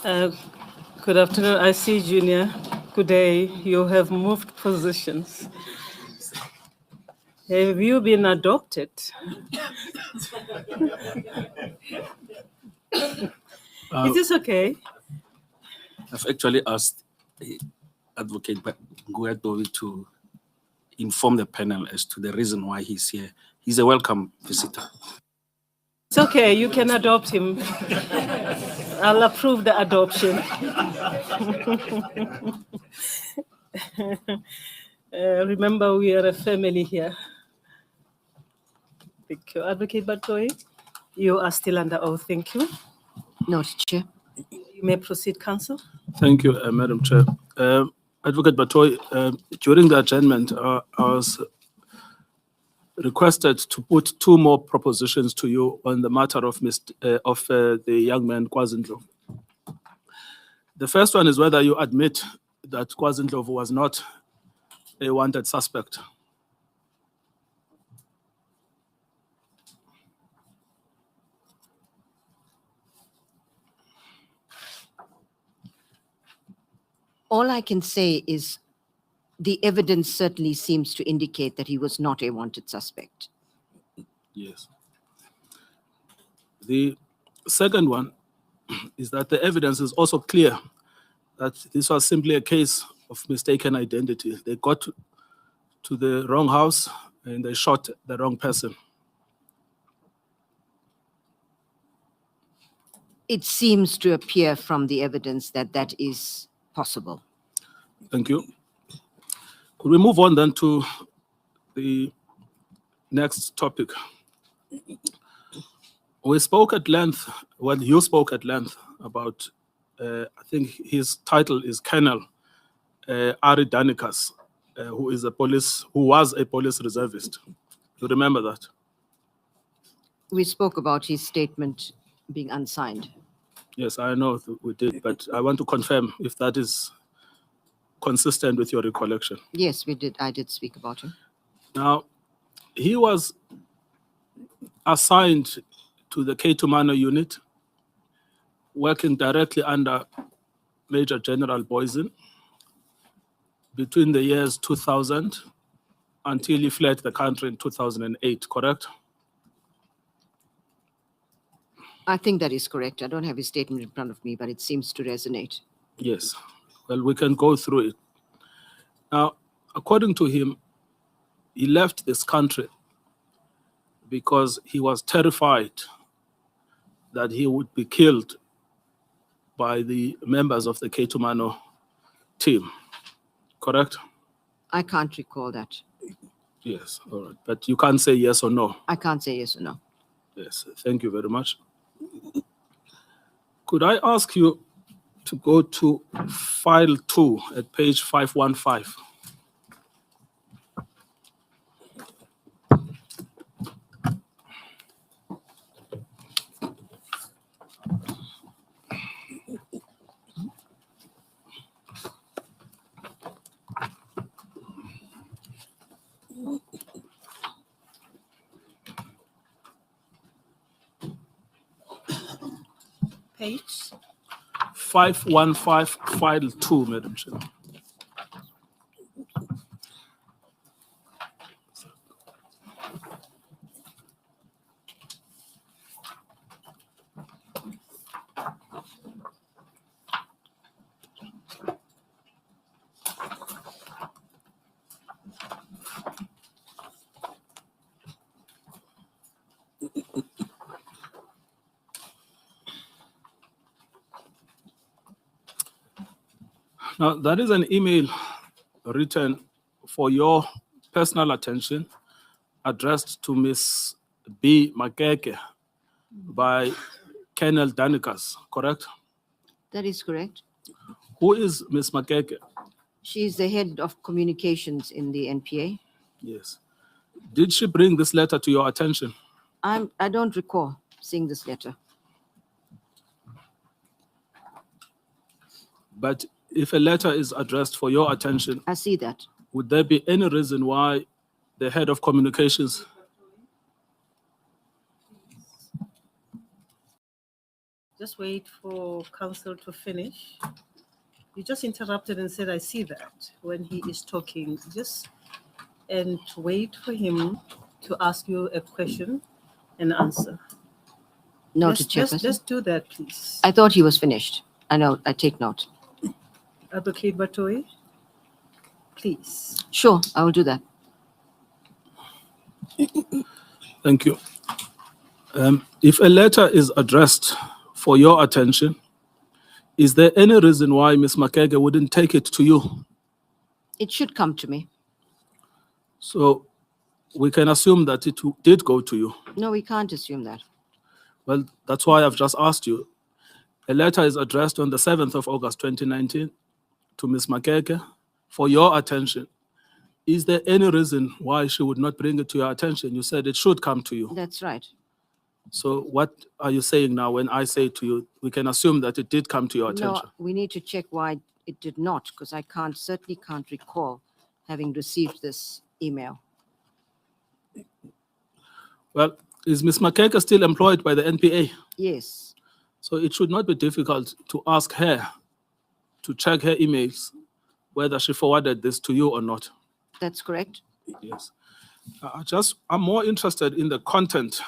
Good afternoon. I see Junior. Good day. You have moved positions. Have you been adopted? Is this okay? I've actually asked Advocate Ngcukaitobi to inform the panel as to the reason why he's here. He's a welcome visitor. It's okay. You can adopt him. I'll approve the adoption. Remember, we are a family here. Thank you. Advocate Batohi, you are still under oath. Thank you. Noted, Chair. You may proceed, Counsel. Thank you, Madam Chair. Advocate Batohi, during the adjournment, I was requested to put two more propositions to you on the matter of the young man KwaZindlovu. The first one is whether you admit that KwaZindlovu was not a wanted suspect. All I can say is the evidence certainly seems to indicate that he was not a wanted suspect. Yes. The second one is that the evidence is also clear that this was simply a case of mistaken identity. They got to the wrong house and they shot the wrong person. It seems to appear from the evidence that that is possible. Thank you. Could we move on then to the next topic? We spoke at length, well, you spoke at length about, I think his title is Colonel Ari Danikas, who was a police reservist. You remember that? We spoke about his statement being unsigned. Yes, I know we did, but I want to confirm if that is consistent with your recollection. Yes, we did. I did speak about him. Now, he was assigned to the K2 unit, working directly under Major General Boysen between the years 2000 until he fled the country in 2008, correct? I think that is correct. I don't have his statement in front of me, but it seems to resonate. Yes. Well, we can go through it. Now, according to him, he left this country because he was terrified that he would be killed by the members of the K2 team, correct? I can't recall that. Yes, all right. But you can't say yes or no. I can't say yes or no. Yes, thank you very much. Could I ask you to go to file 2 at page 515? Page 515, file 2, Madam Chair. Now, that is an email written for your personal attention, addressed to Ms. B. Makeke by Colonel Danikas, correct? That is correct. Who is Ms. Makeke? She is the head of communications in the NPA. Yes. Did she bring this letter to your attention? I don't recall seeing this letter. But if a letter is addressed for your attention, I see that. would there be any reason why the head of communications? Just wait for counsel to finish. You just interrupted and said, I see that when he is talking. And wait for him to ask you a question and answer. Noted, Chairperson. Let's do that, please. I thought he was finished. I know, I take note. Advocate Batohi, please. Sure, I will do that. Thank you. If a letter is addressed for your attention, is there any reason why Ms. Makeke wouldn't take it to you? It should come to me. So we can assume that it did go to you. No, we can't assume that. Well, that's why I've just asked you. A letter is addressed on the 7th of August 2019 to Ms. Makeke for your attention. Is there any reason why she would not bring it to your attention? You said it should come to you. That's right. So what are you saying now when I say to you, we can assume that it did come to your attention? No, we need to check why it did not, because I certainly can't recall having received this email. Well, is Ms. Makeke still employed by the NPA? Yes, So it should not be difficult to ask her to check her emails, whether she forwarded this to you or not. that's correct. Yes. I'm more interested in the content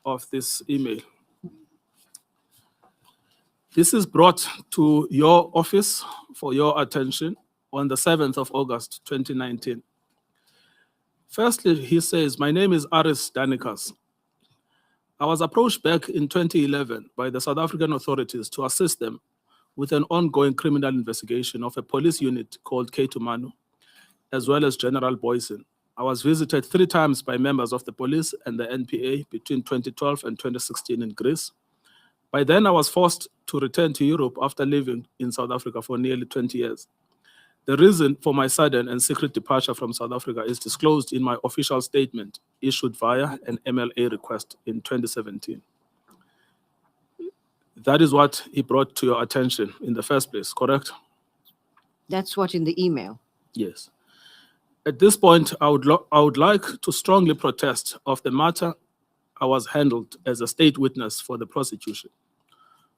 of this email. This is brought to your office for your attention on the 7th of August, 2019. Firstly, he says, my name is Aris Danikas. I was approached back in 2011 by the South African authorities to assist them with an ongoing criminal investigation of a police unit called K2 as well as General Boysen. I was visited 3 times by members of the police and the NPA between 2012 and 2016 in Greece. By then, I was forced to return to Europe after living in South Africa for nearly 20 years. The reason for my sudden and secret departure from South Africa is disclosed in my official statement issued via an MLA request in 2017. That is what he brought to your attention in the first place, correct? That's what in the email. Yes. At this point, I would like to strongly protest of the matter I was handled as a state witness for the prosecution.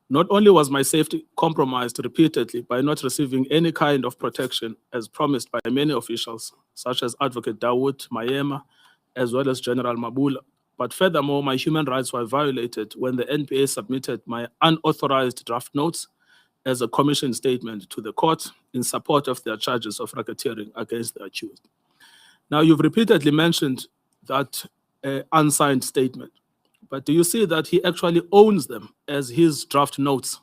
Not only was my safety compromised repeatedly by not receiving any kind of protection as promised by many officials, such as Advocate Dawood Mayema, as well as General Mabula, but furthermore, my human rights were violated when the NPA submitted my unauthorized draft notes as a commission statement to the court in support of their charges of racketeering against the accused. Now, you've repeatedly mentioned that unsigned statement, but do you see that he actually owns them as his draft notes?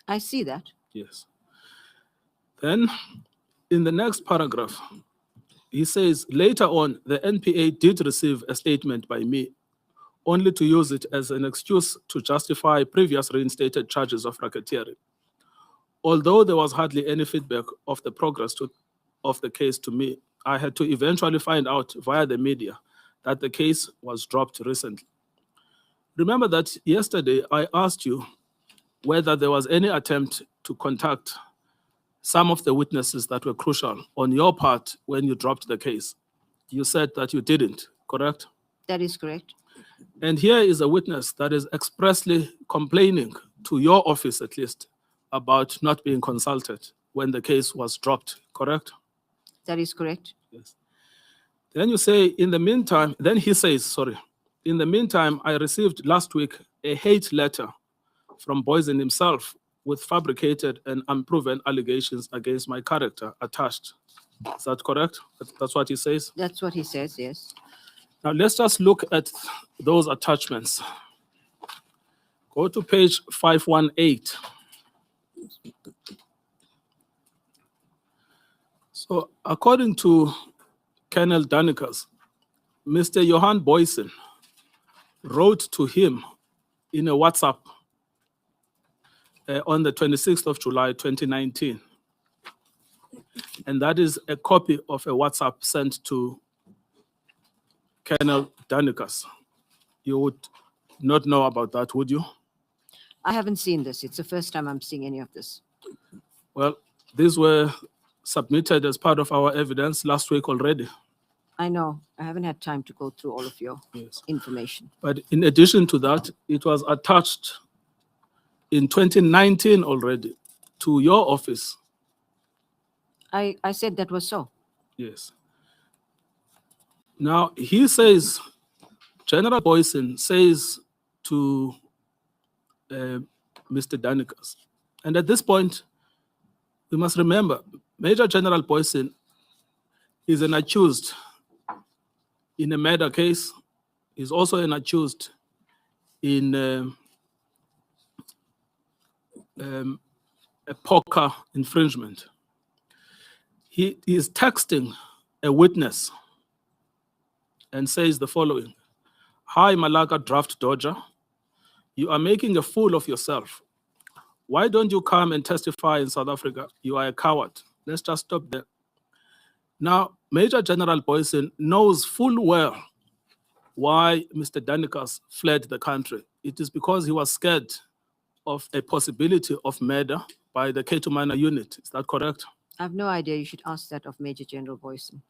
I see that. Yes. Then, in the next paragraph, he says, later on, the NPA did receive a statement by me, only to use it as an excuse to justify previous reinstated charges of racketeering. Although there was hardly any feedback of the progress of the case to me, I had to eventually find out via the media that the case was dropped recently. Remember that yesterday I asked you whether there was any attempt to contact some of the witnesses that were crucial on your part when you dropped the case. You said that you didn't, correct? That is correct. And here is a witness that is expressly complaining to your office, at least, about not being consulted when the case was dropped, correct? That is correct. Yes. Then you say, in the meantime, then he says, sorry, in the meantime, I received last week a hate letter from Boysen himself with fabricated and unproven allegations against my character attached. Is that correct? That's what he says? That's what he says, yes. Now let's just look at those attachments. Go to page 518. So according to Colonel Danikas, Mr. Johan Boysen wrote to him in a WhatsApp on the 26th of July, 2019. And that is a copy of a WhatsApp sent to Colonel Danikas. You would not know about that, would you? I haven't seen this. It's the first time I'm seeing any of this. Well, these were submitted as part of our evidence last week already. I know. I haven't had time to go through all of your Yes. information. But in addition to that, it was attached in 2019 already to your office. I said that was so. Yes. Now, he says, General Boyson says to Mr. Danikas, and at this point, we must remember, Major General Boyson is an accused in a murder case. He's also an accused in a poker infringement. He is texting a witness and says the following: "Hi, Malaka Draft Dodger. You are making a fool of yourself. Why don't you come and testify in South Africa? You are a coward." Let's just stop there. Now, Major General Boyson knows full well why Mr. Danikas fled the country. It is because he was scared of a possibility of murder by the Ketumana unit. Is that correct? I have no idea. You should ask that of Major General Boyson.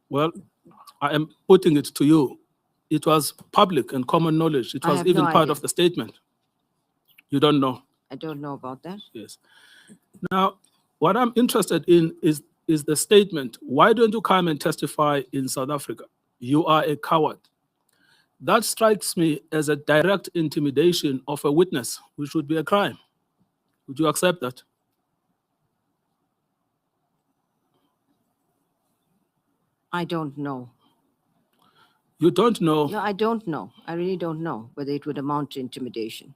Well, I am putting it to you. It was public and common knowledge. It I was have even no part idea. of the statement. You don't know? I don't know about that. Yes. Now, what I'm interested in is the statement, why don't you come and testify in South Africa? You are a coward. That strikes me as a direct intimidation of a witness, which would be a crime. Would you accept that? I don't know. You don't know. No, I don't know. I really don't know whether it would amount to intimidation.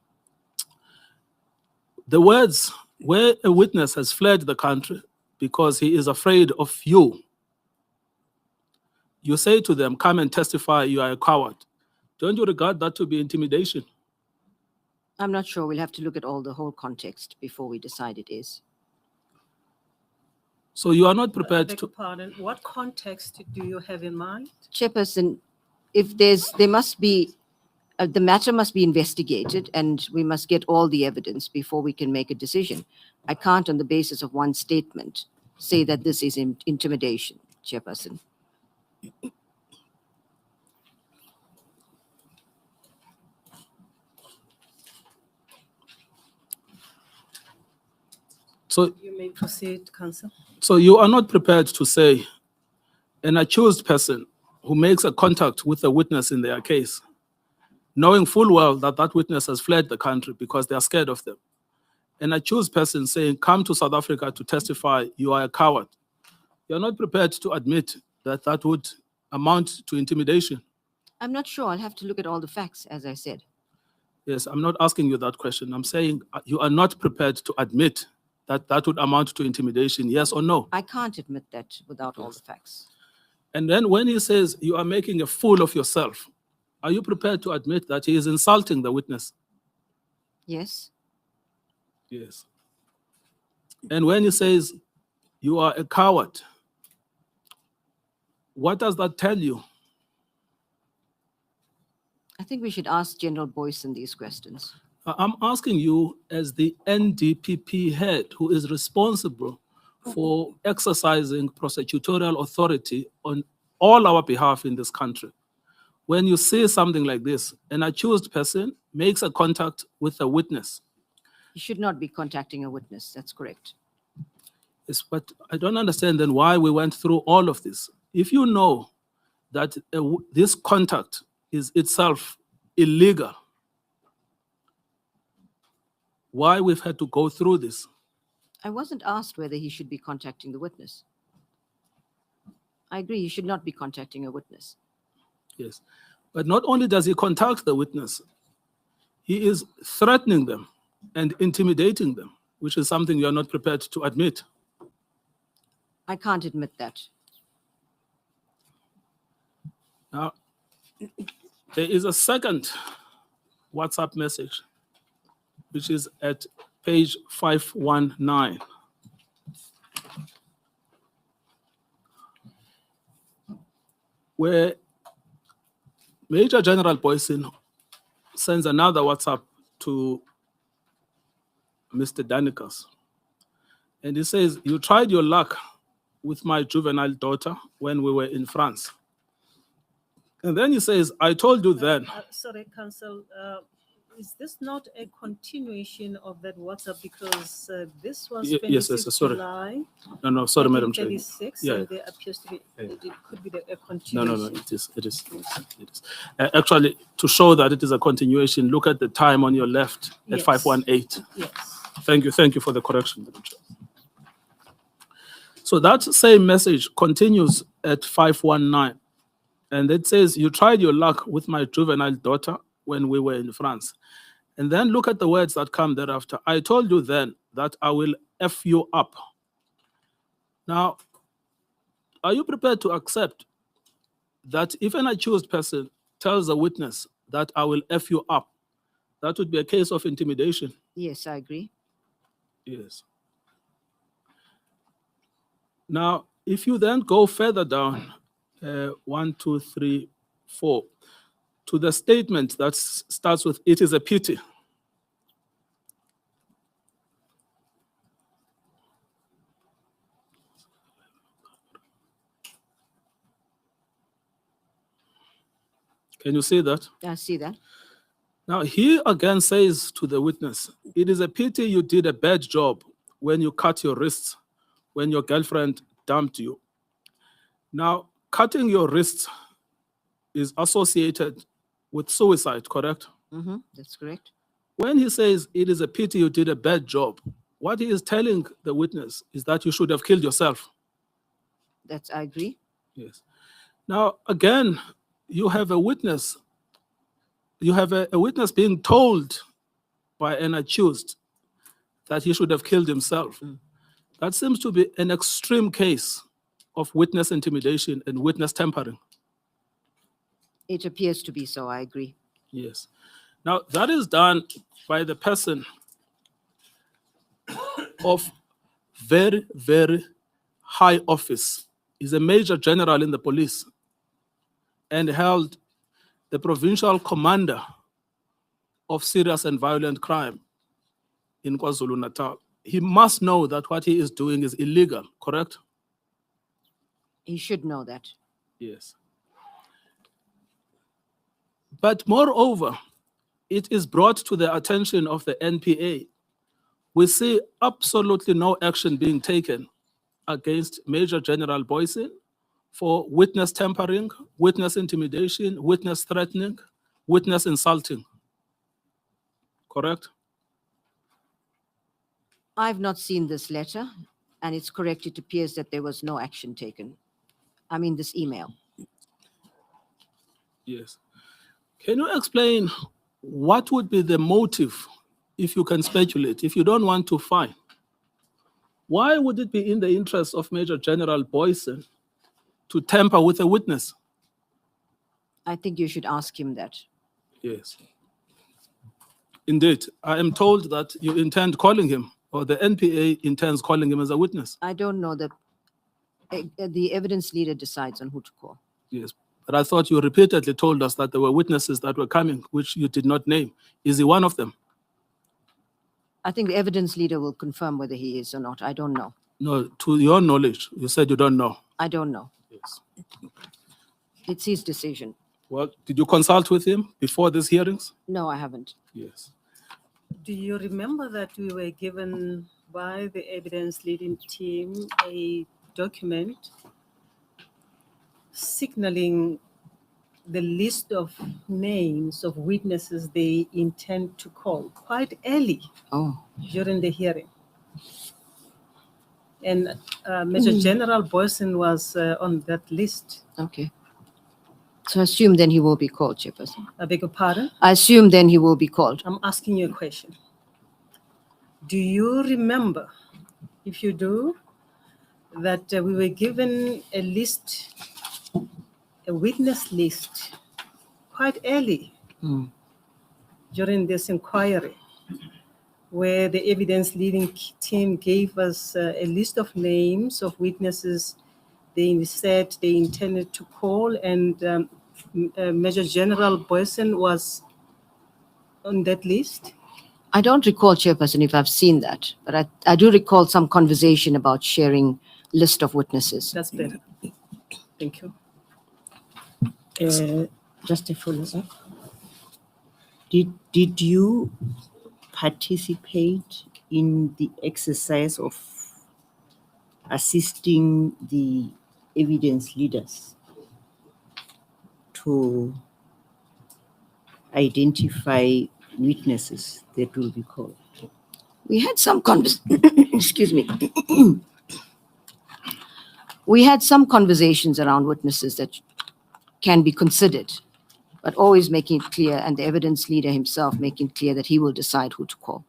The words, where a witness has fled the country because he is afraid of you, you say to them, come and testify, you are a coward. Don't you regard that to be intimidation? I'm not sure. We'll have to look at all the whole context before we decide it is. So you are not I prepared beg to... your pardon. What context do you have in mind? Chairperson, if there must be, the matter must be investigated and we must get all the evidence before we can make a decision. I can't, on the basis of one statement, say that this is intimidation, Chairperson. So You may proceed, Counsel. So you are not prepared to say an accused person who makes a contact with a witness in their case, knowing full well that that witness has fled the country because they are scared of them. An accused person saying, come to South Africa to testify, you are a coward. You're not prepared to admit that that would amount to intimidation. I'm not sure. I'll have to look at all the facts, as I said. Yes, I'm not asking you that question. I'm saying you are not prepared to admit that that would amount to intimidation, yes or no? I can't admit that without all the facts. And then when he says you are making a fool of yourself, are you prepared to admit that he is insulting the witness? Yes. Yes. And when he says you are a coward, what does that tell you? I think we should ask General Boyson these questions. I'm asking you as the NDPP head who is responsible for exercising prosecutorial authority on all our behalf in this country. When you say something like this, an accused person makes a contact with a witness. You should not be contacting a witness. That's correct. Yes, but I don't understand then why we went through all of this. If you know that this contact is itself illegal, why we've had to go through this? I wasn't asked whether he should be contacting the witness. I agree, he should not be contacting a witness. Yes. But not only does he contact the witness, he is threatening them and intimidating them, which is something you're not prepared to admit. I can't admit that. Now, there is a second WhatsApp message, which is at page 519. Where Major General Boyson sends another WhatsApp to Mr. Danikas. And he says, you tried your luck with my juvenile daughter when we were in France. And then he says, I told you then. Sorry, Counsel. Is this not a continuation of that WhatsApp? Because this was Yes, 26 sorry. July. No, sorry, Madam Chair. 36, Yeah, and there appears to be, yeah. it could be a No, continuation. it is. It is. Actually, to show that it is a continuation, look at the time on your left at Yes. 5:18. Yes. Thank you for the correction, Madam Chair. So that same message continues at 5:19, and it says, "You tried your luck with my juvenile daughter when we were in France." And then look at the words that come thereafter. "I told you then that I will F you up." Now, are you prepared to accept that if an accused person tells a witness that I will F you up, that would be a case of intimidation? Yes, I agree. Yes. Now, if you then go further down, 1, 2, 3, 4, to the statement that starts with, "It is a pity." Can you see that? I see that. Now, he again says to the witness, "It is a pity you did a bad job when you cut your wrists when your girlfriend dumped you." Now, cutting your wrists is associated with suicide, correct? That's correct. When he says, "It is a pity you did a bad job," what he is telling the witness is that you should have killed yourself. I agree. Yes. Now, again, you have a witness. You have a witness being told by an accused that he should have killed himself. That seems to be an extreme case of witness intimidation and witness tampering. It appears to be so, I agree. Yes. Now, that is done by the person of very, very high office. He's a major general in the police and held the provincial commander of serious and violent crime in KwaZulu-Natal. He must know that what he is doing is illegal, correct? He should know that. Yes. But moreover, it is brought to the attention of the NPA. We see absolutely no action being taken against Major General Boysen for witness tampering, witness intimidation, witness threatening, witness insulting. Correct? I've not seen this letter, and it's correct. It appears that there was no action taken. I mean, this email. Yes. Can you explain what would be the motive, if you can speculate, if you don't want to fine? Why would it be in the interest of Major General Boysen to tamper with a witness? I think you should ask him that. Yes. Indeed, I am told that you intend calling him, or the NPA intends calling him as a witness. I don't know that the evidence leader decides on who to call. Yes, but I thought you repeatedly told us that there were witnesses that were coming, which you did not name. Is he one of them? I think the evidence leader will confirm whether he is or not. I don't know. No, to your knowledge, you said you don't know. I don't know. Yes. It's his decision. Well, did you consult with him before these hearings? No, I haven't. Yes. Do you remember that we were given by the evidence leading team a document signaling the list of names of witnesses they intend to call quite early during the hearing? And Major General Boysen was on that list. Okay. So I assume then he will be called, Chairperson. I beg your pardon? I assume then he will be called. I'm asking you a question. Do you remember, if you do, that we were given a list, a witness list, quite early during this inquiry, where the evidence leading team gave us a list of names of witnesses they said they intended to call, and Major General Boysen was on that list? I don't recall, Chairperson, if I've seen that, but I do recall some conversation about sharing list of witnesses. That's better. Thank you. Just a follow-up. Did you participate in the exercise of assisting the evidence leaders to identify witnesses that will be called? We had some excuse me. We had some conversations around witnesses that can be considered, but always making it clear, and the evidence leader himself making clear that he will decide who to call.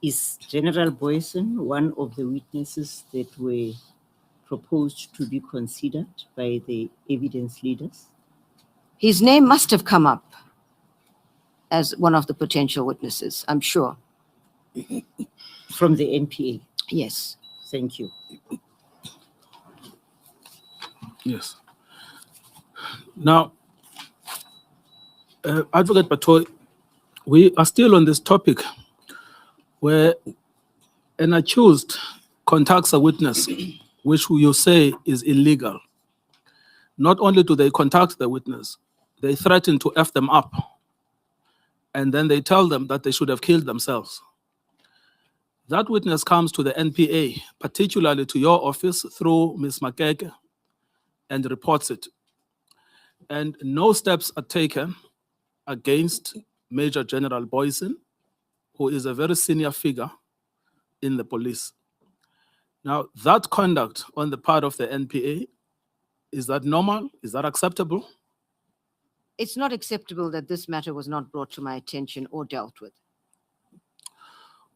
Is General Boyson one of the witnesses that were proposed to be considered by the evidence leaders? His name must have come up as one of the potential witnesses, I'm sure. From the NPA? Yes. Thank you. Yes. Now, Advocate Batohi, we are still on this topic where an accused contacts a witness, which you say is illegal. Not only do they contact the witness, they threaten to F them up. And then they tell them that they should have killed themselves. That witness comes to the NPA, particularly to your office through Ms. Makeke, and reports it. And no steps are taken against Major General Boyson, who is a very senior figure in the police. Now, that conduct on the part of the NPA, is that normal? Is that acceptable? It's not acceptable that this matter was not brought to my attention or dealt with.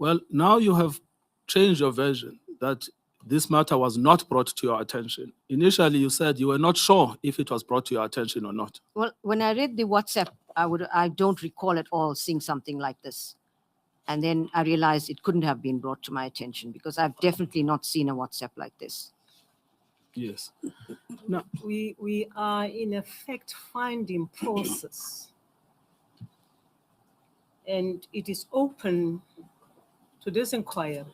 Well, now you have changed your version that this matter was not brought to your attention. Initially, you said you were not sure if it was brought to your attention or not. Well, when I read the WhatsApp, I don't recall at all seeing something like this. And then I realized it couldn't have been brought to my attention because I've definitely not seen a WhatsApp like this. Yes. No, we are in a fact-finding process, and it is open to this inquiry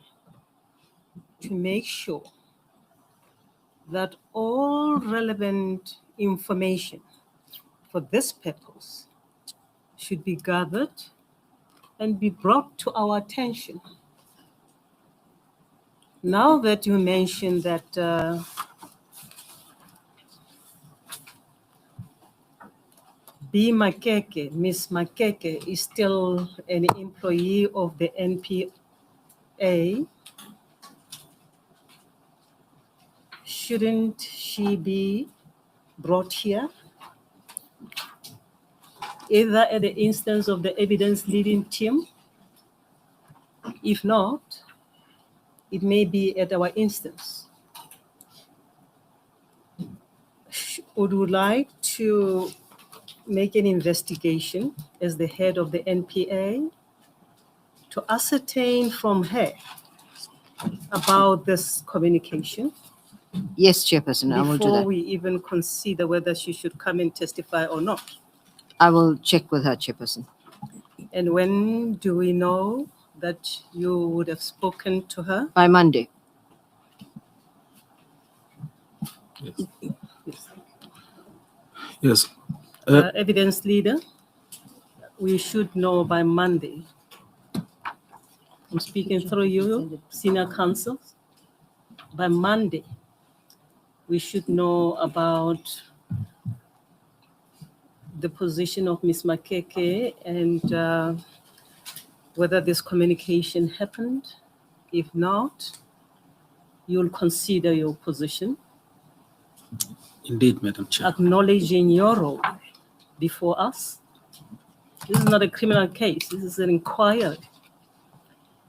to make sure that all relevant information for this purpose should be gathered and be brought to our attention. Now that you mentioned that Ms. Makeke is still an employee of the NPA, shouldn't she be brought here? Either at the instance of the evidence leading team. If not, it may be at our instance. Would you like to make an investigation as the head of the NPA to ascertain from her about this communication? Yes, Chairperson, I will do Before that. we even consider whether she should come and testify or not. I will check with her, Chairperson. And when do we know that you would have spoken to her? By Monday. Yes. Yes. Evidence leader, we should know by Monday. I'm speaking through you, senior counsel. By Monday, we should know about the position of Ms. Makeke and whether this communication happened. If not, you'll consider your position, Indeed, Madam Chair. acknowledging your role before us. This is not a criminal case, this is an inquiry.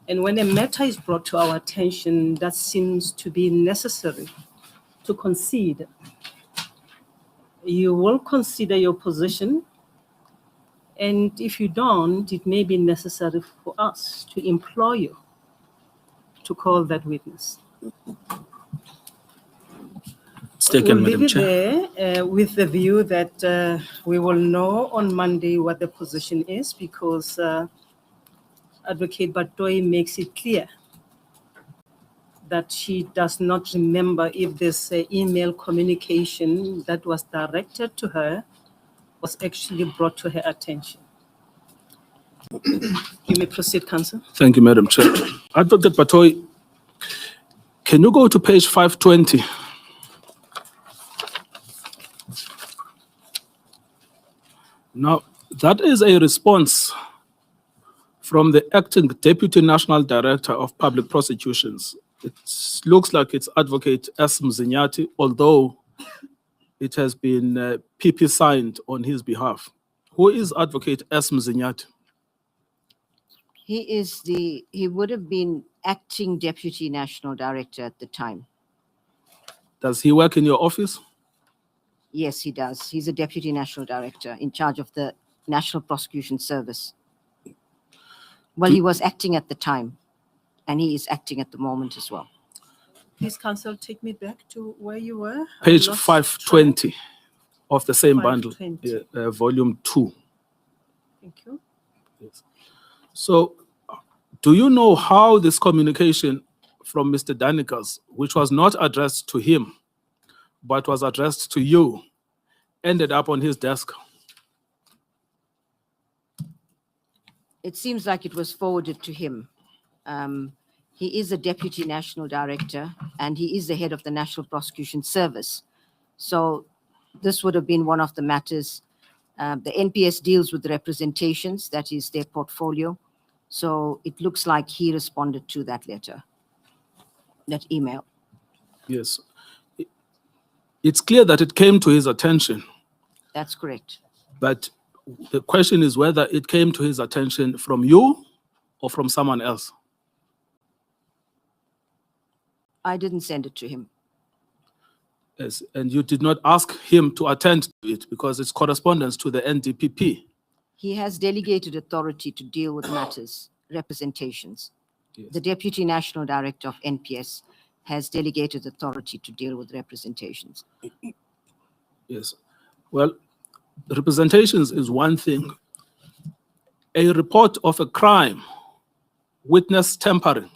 And when a matter is brought to our attention that seems to be necessary to consider, you will consider your position. And if you don't, it may be necessary for us to employ you to call that witness. It's taken, We'll leave Madam it Chair. there with the view that we will know on Monday what the position is, because Advocate Batohi makes it clear that she does not remember if this email communication that was directed to her was actually brought to her attention. You may proceed, Counsel. Thank you, Madam Chair. Advocate Batohi, can you go to page 520? Now, that is a response from the acting Deputy National Director of Public Prosecutions. It looks like it's Advocate S. Mzinyati, although it has been PP signed on his behalf. Who is Advocate S. Mzinyati? He would have been acting Deputy National Director at the time. Does he work in your office? Yes, he does. He's a Deputy National Director in charge of the National Prosecution Service. Well, he was acting at the time, and he is acting at the moment as well. Please, Counsel, take me back to where you were. I Page lost 520 of the same bundle, 520. volume 2. Thank you. Yes. So, do you know how this communication from Mr. Danikas, which was not addressed to him, but was addressed to you, ended up on his desk? It seems like it was forwarded to him. He is a Deputy National Director, and he is the head of the National Prosecution Service. So this would have been one of the matters. The NPS deals with representations, that is their portfolio. So it looks like he responded to that letter, that email. Yes. It's clear that it came to his attention, That's correct. but the question is whether it came to his attention from you or from someone else. I didn't send it to him. Yes, and you did not ask him to attend to it because it's correspondence to the NDPP. He has delegated authority to deal with matters, representations. Yes. The Deputy National Director of NPS has delegated authority to deal with representations. Yes. Well, representations is one thing. A report of a crime, witness tampering,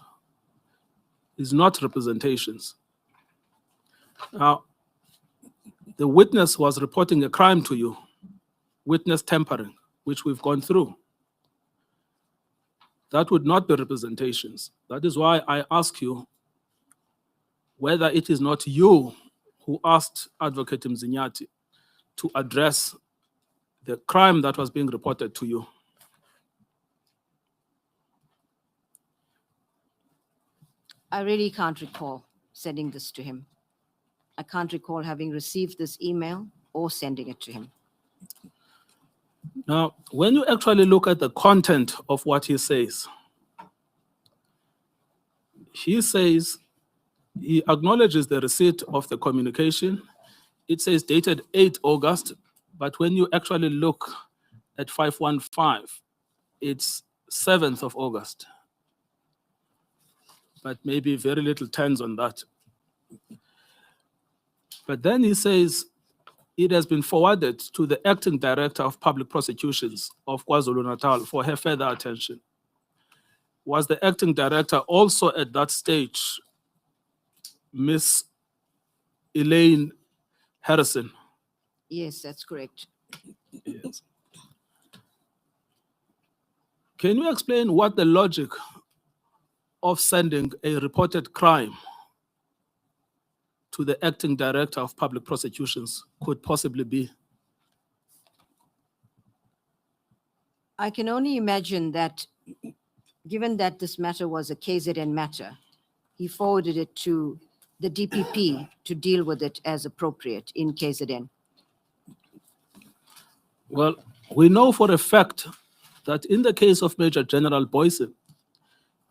is not representations. Now, the witness was reporting a crime to you, witness tampering, which we've gone through. That would not be representations. That is why I ask you whether it is not you who asked Advocate Mzinyati to address the crime that was being reported to you. I really can't recall sending this to him. I can't recall having received this email or sending it to him. Now, when you actually look at the content of what he says he acknowledges the receipt of the communication. It says dated 8 August, but when you actually look at 515, it's 7th of August. But maybe very little turns on that. But then he says it has been forwarded to the Acting Director of Public Prosecutions of KwaZulu-Natal for her further attention. Was the Acting Director also at that stage Miss Elaine Harrison? Yes, that's correct. Yes. Can you explain what the logic of sending a reported crime to the Acting Director of Public Prosecutions could possibly be? I can only imagine that, given that this matter was a KZN matter, he forwarded it to the DPP to deal with it as appropriate in KZN. Well, we know for a fact that in the case of Major General Boysen,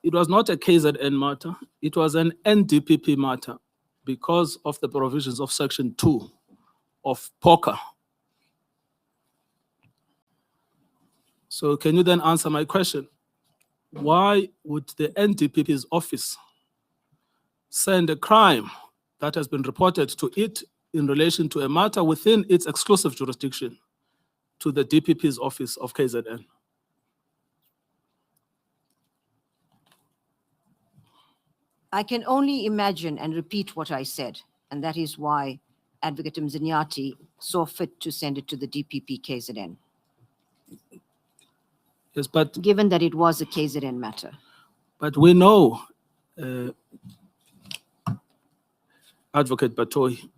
it was not a KZN matter, it was an NDPP matter because of the provisions of Section 2 of POCA. So can you then answer my question? Why would the NDPP's office send a crime that has been reported to it in relation to a matter within its exclusive jurisdiction to the DPP's office of KZN? I can only imagine and repeat what I said, and that is why Advocate Mzinyati saw fit to send it to the DPP KZN. Yes, but given that it was a KZN matter. we know, Advocate Batohi,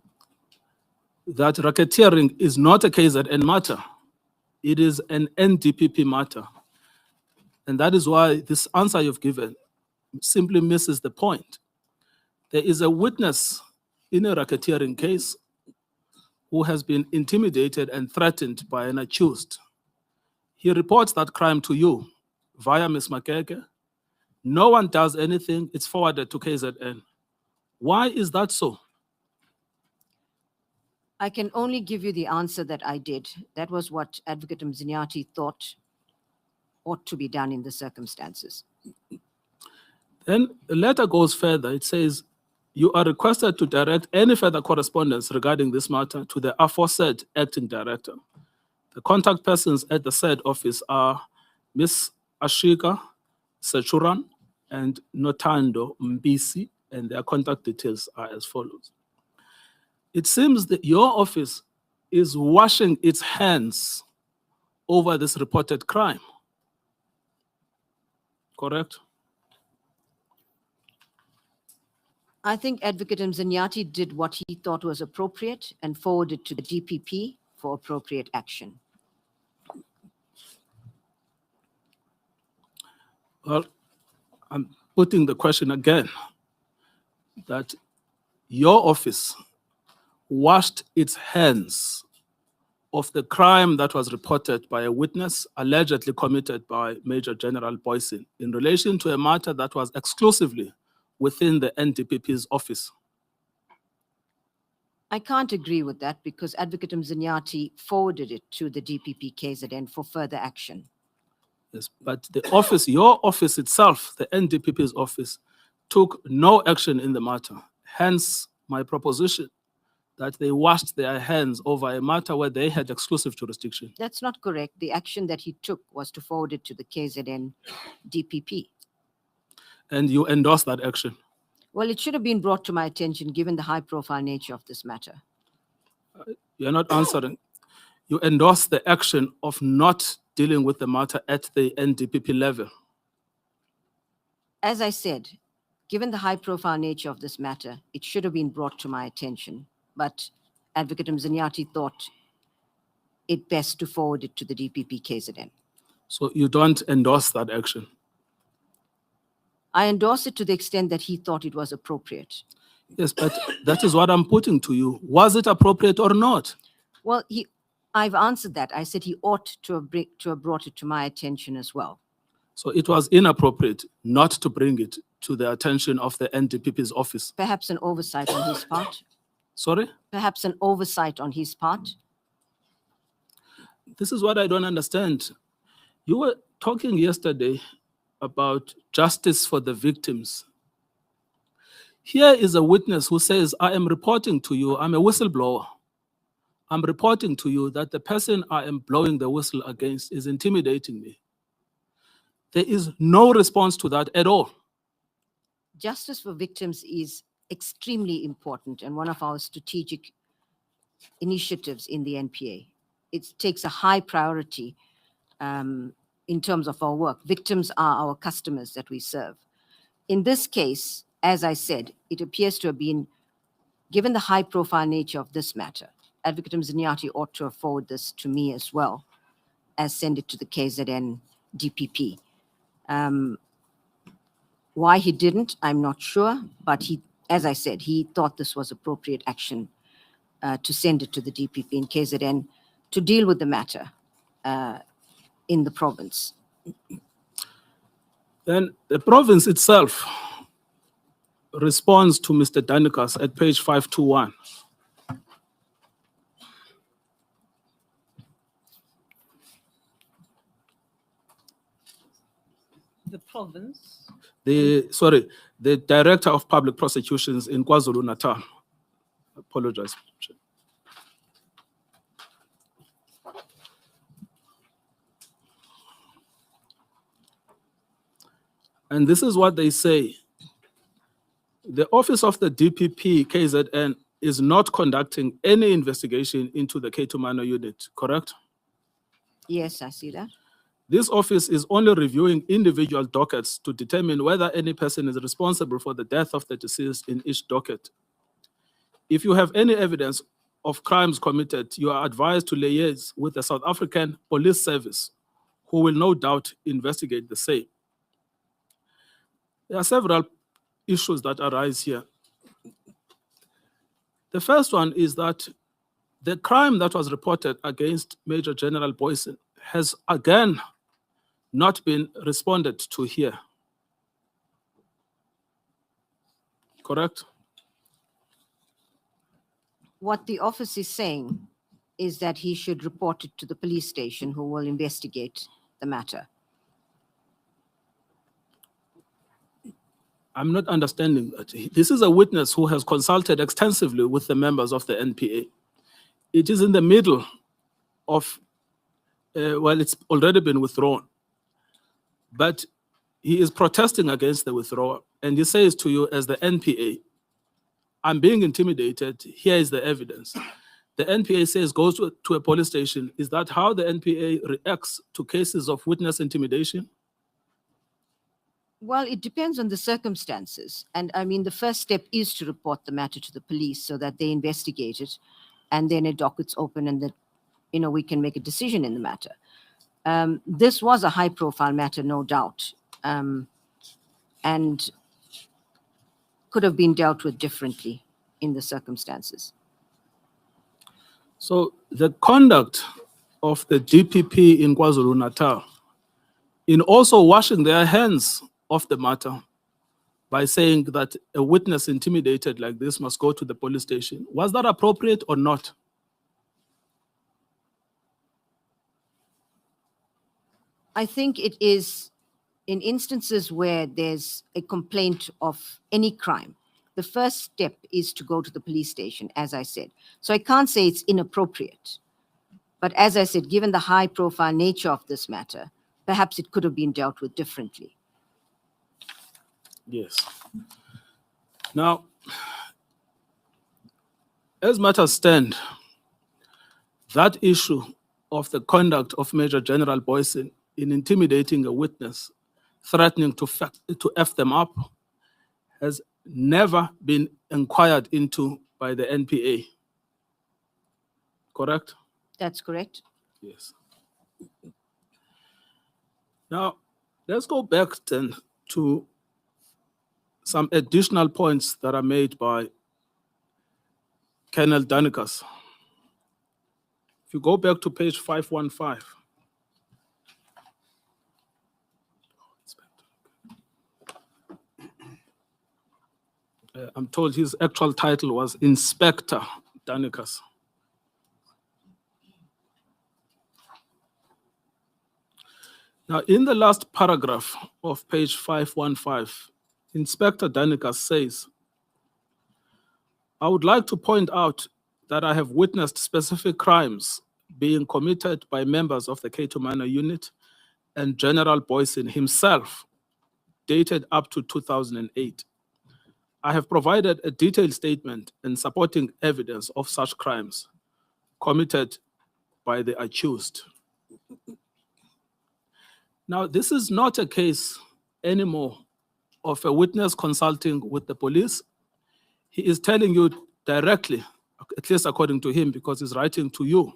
that racketeering is not a KZN matter. It is an NDPP matter. And that is why this answer you've given simply misses the point. There is a witness in a racketeering case who has been intimidated and threatened by an accused. He reports that crime to you via Ms. Makeke. No one does anything, it's forwarded to KZN. Why is that so? I can only give you the answer that I did. That was what Advocate Mzinyati thought ought to be done in the circumstances. Then the letter goes further. It says, you are requested to direct any further correspondence regarding this matter to the aforesaid acting director. The contact persons at the said office are Ms. Ashika Sechuran and Notando Mbisi, and their contact details are as follows. It seems that your office is washing its hands over this reported crime. Correct? I think Advocate Mzinyati did what he thought was appropriate and forwarded to the DPP for appropriate action. Well, I'm putting the question again, that your office washed its hands of the crime that was reported by a witness allegedly committed by Major General Boyson in relation to a matter that was exclusively within the NDPP's office. I can't agree with that because Advocate Mzinyati forwarded it to the DPP KZN for further action. Yes, but the office, your office itself, the NDPP's office, took no action in the matter. Hence, my proposition that they washed their hands over a matter where they had exclusive jurisdiction. That's not correct. The action that he took was to forward it to the KZN DPP. And you endorse that action. Well, it should have been brought to my attention given the high-profile nature of this matter. You're not answering. You endorse the action of not dealing with the matter at the NDPP level. As I said, given the high-profile nature of this matter, it should have been brought to my attention. But Advocate Mzinyati thought it best to forward it to the DPP KZN. So you don't endorse that action? I endorse it to the extent that he thought it was appropriate. Yes, but that is what I'm putting to you. Was it appropriate or not? Well, I've answered that. I said he ought to have brought it to my attention as well. So it was inappropriate not to bring it to the attention of the NDPP's office. Perhaps an oversight on his part. Sorry? Perhaps an oversight on his part. This is what I don't understand. You were talking yesterday about justice for the victims. Here is a witness who says, I am reporting to you, I'm a whistleblower. I'm reporting to you that the person I am blowing the whistle against is intimidating me. There is no response to that at all. Justice for victims is extremely important and one of our strategic initiatives in the NPA. It takes a high priority in terms of our work. Victims are our customers that we serve. In this case, as I said, it appears to have been, given the high-profile nature of this matter, Advocate Mzinyati ought to have forwarded this to me as well as send it to the KZN DPP. Why he didn't, I'm not sure, but he, as I said, he thought this was appropriate action to send it to the DPP in KZN to deal with the matter in the province. Then the province itself responds to Mr. Danikas at page 521. The province. The Director of Public Prosecutions in KwaZulu-Natal. Apologize. And this is what they say. The office of the DPP KZN is not conducting any investigation into the K2 minor unit, correct? Yes, I see that. This office is only reviewing individual dockets to determine whether any person is responsible for the death of the deceased in each docket. If you have any evidence of crimes committed, you are advised to liaise with the South African Police Service, who will no doubt investigate the same. There are several issues that arise here. The first one is that the crime that was reported against Major General Boysen has again not been responded to here. Correct? What the office is saying is that he should report it to the police station, who will investigate the matter. I'm not understanding that. This is a witness who has consulted extensively with the members of the NPA. It is in the middle of, well, it's already been withdrawn, but he is protesting against the withdrawal. And he says to you as the NPA, I'm being intimidated, here is the evidence. The NPA says goes to a police station. Is that how the NPA reacts to cases of witness intimidation? Well, it depends on the circumstances. And I mean, the first step is to report the matter to the police so that they investigate it, and then a docket's open and that, we can make a decision in the matter. This was a high-profile matter, no doubt, and could have been dealt with differently in the circumstances. So the conduct of the DPP in KwaZulu-Natal in also washing their hands of the matter by saying that a witness intimidated like this must go to the police station, was that appropriate or not? I think it is in instances where there's a complaint of any crime. The first step is to go to the police station, as I said. So I can't say it's inappropriate. But as I said, given the high-profile nature of this matter, perhaps it could have been dealt with differently. Yes. Now, as matters stand, that issue of the conduct of Major General Boysen in intimidating a witness, threatening to F them up, has never been inquired into by the NPA. Correct? That's correct. Yes. Now, let's go back then to some additional points that are made by Colonel Danikas. If you go back to page 515. I'm told his actual title was Inspector Danikas. Now, in the last paragraph of page 515, Inspector Danikas says, I would like to point out that I have witnessed specific crimes being committed by members of the Cato Minor Unit and General Boysen himself, dated up to 2008. I have provided a detailed statement and supporting evidence of such crimes committed by the accused. Now, this is not a case anymore of a witness consulting with the police. He is telling you directly, at least according to him, because he's writing to you,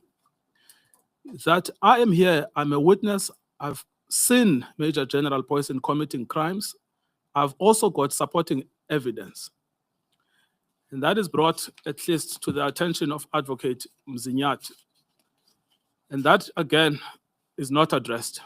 that I am here, I'm a witness, I've seen Major General Boysen committing crimes. I've also got supporting evidence. And that is brought at least to the attention of Advocate Mzinyati. And that, again, is not addressed.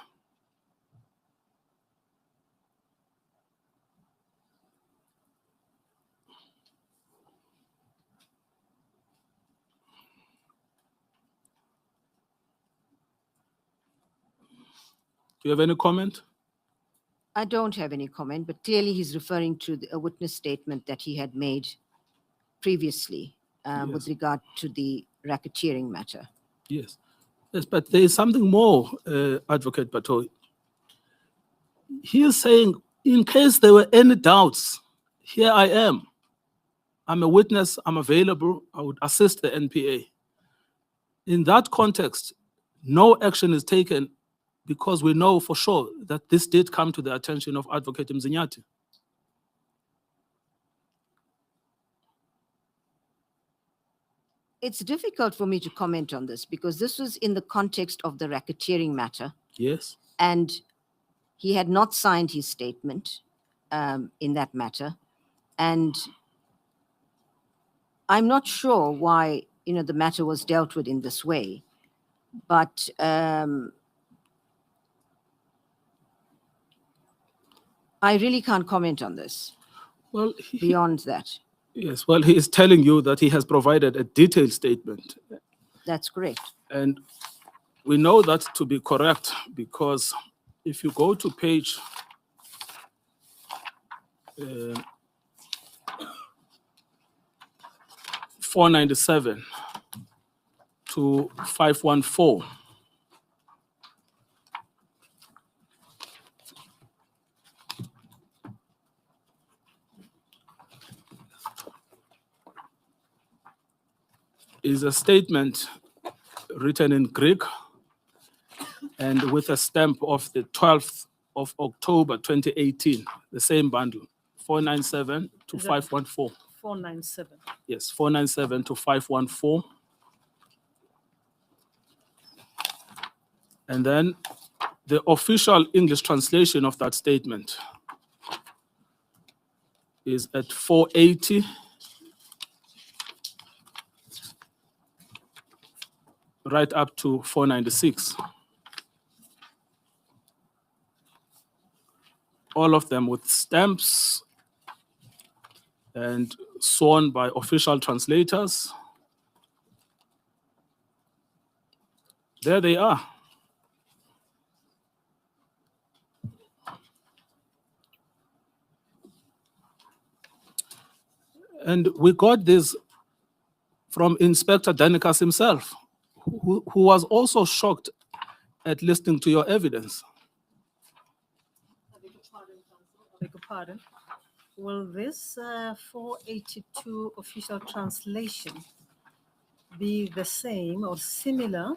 Do you have any comment? I don't have any comment, but clearly he's referring to a witness statement that he had made previously with regard to the racketeering matter. Yes. Yes, but there is something more, Advocate Batohi. He is saying, in case there were any doubts, here I am. I'm a witness, I'm available, I would assist the NPA. In that context, no action is taken because we know for sure that this did come to the attention of Advocate Mzinyati. It's difficult for me to comment on this because this was in the context of the racketeering matter, Yes. and he had not signed his statement in that matter. And I'm not sure why, the matter was dealt with in this way, but I really can't comment on this Well, beyond that. yes. Well, he is telling you that he has provided a detailed statement. That's correct. And we know that to be correct because if you go to page 497 to 514, is a statement written in Greek and with a stamp of the 12th of October 2018, the same bundle, 497 to Is that- 514. 497. Yes, 497 to 514. And then the official English translation of that statement is at 480 right up to 496. All of them with stamps and sworn by official translators. There they are. And we got this from Inspector Danikas himself, who was also shocked at listening to your evidence. Beg your pardon. Will this 482 official translation be the same or similar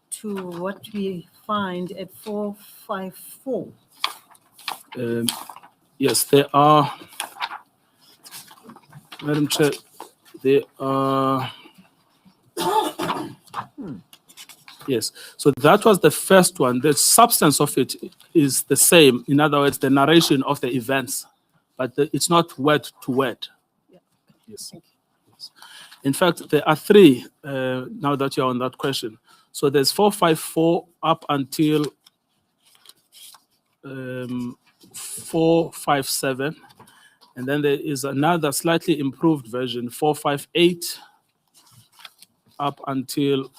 to what we find at 454? Yes, there are, Madam Chair, there are, yes, so that was the first one. The substance of it is the same. In other words, the narration of the events, but it's not word to word. Yeah. Yes. Thank you. In fact, there are three, now that you're on that question. So there's 454 up until 457. And then there is another slightly improved version, 458 up until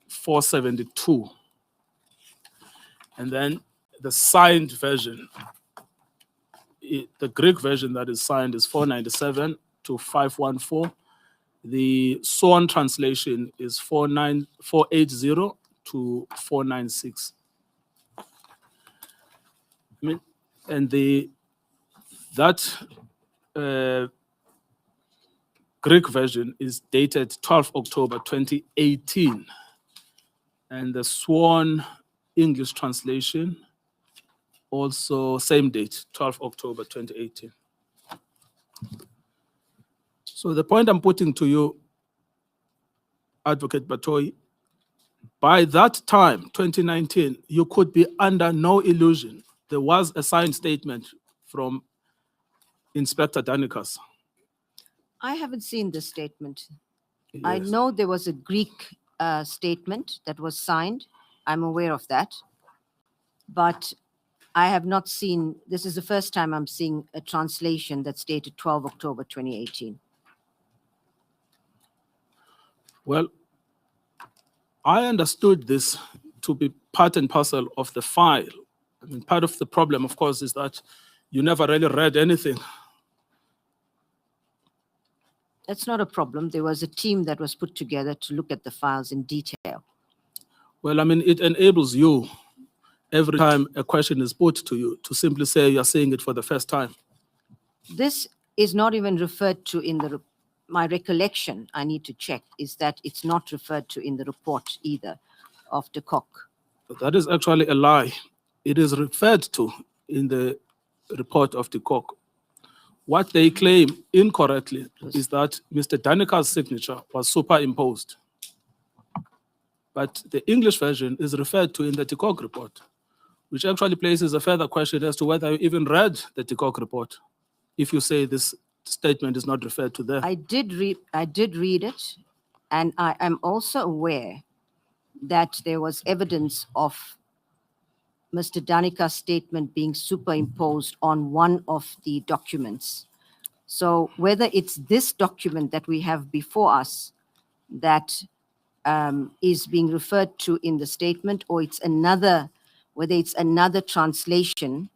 472. And then the signed version, the Greek version that is signed is 497 to 514. The sworn translation is 480 to 496. I mean, and that Greek version is dated 12 October 2018. And the sworn English translation, also same date, 12 October 2018. So the point I'm putting to you, Advocate Batohi, by that time, 2019, you could be under no illusion. There was a signed statement from Inspector Danikas. I haven't seen this statement. I Yes. know there was a Greek statement that was signed. I'm aware of that. But I have not seen, this is the first time I'm seeing a translation that's dated 12 October 2018. Well, I understood this to be part and parcel of the file. I mean, part of the problem, of course, is that you never really read anything. That's not a problem. There was a team that was put together to look at the files in detail. Well, I mean, it enables you, every time a question is put to you, to simply say you're saying it for the first time. This is not even referred to in the, my recollection, I need to check, is that it's not referred to in the report either of de Kock. That is actually a lie. It is referred to in the report of the court. What they claim incorrectly is that Mr. Danika's signature was superimposed. But the English version is referred to in the TICOC report, which actually places a further question as to whether you even read the TICOC report, if you say this statement is not referred to there. I did read it, and I am also aware that there was evidence of Mr. Danika's statement being superimposed on one of the documents. So whether it's this document that we have before us that is being referred to in the statement, or it's another, whether it's another translation,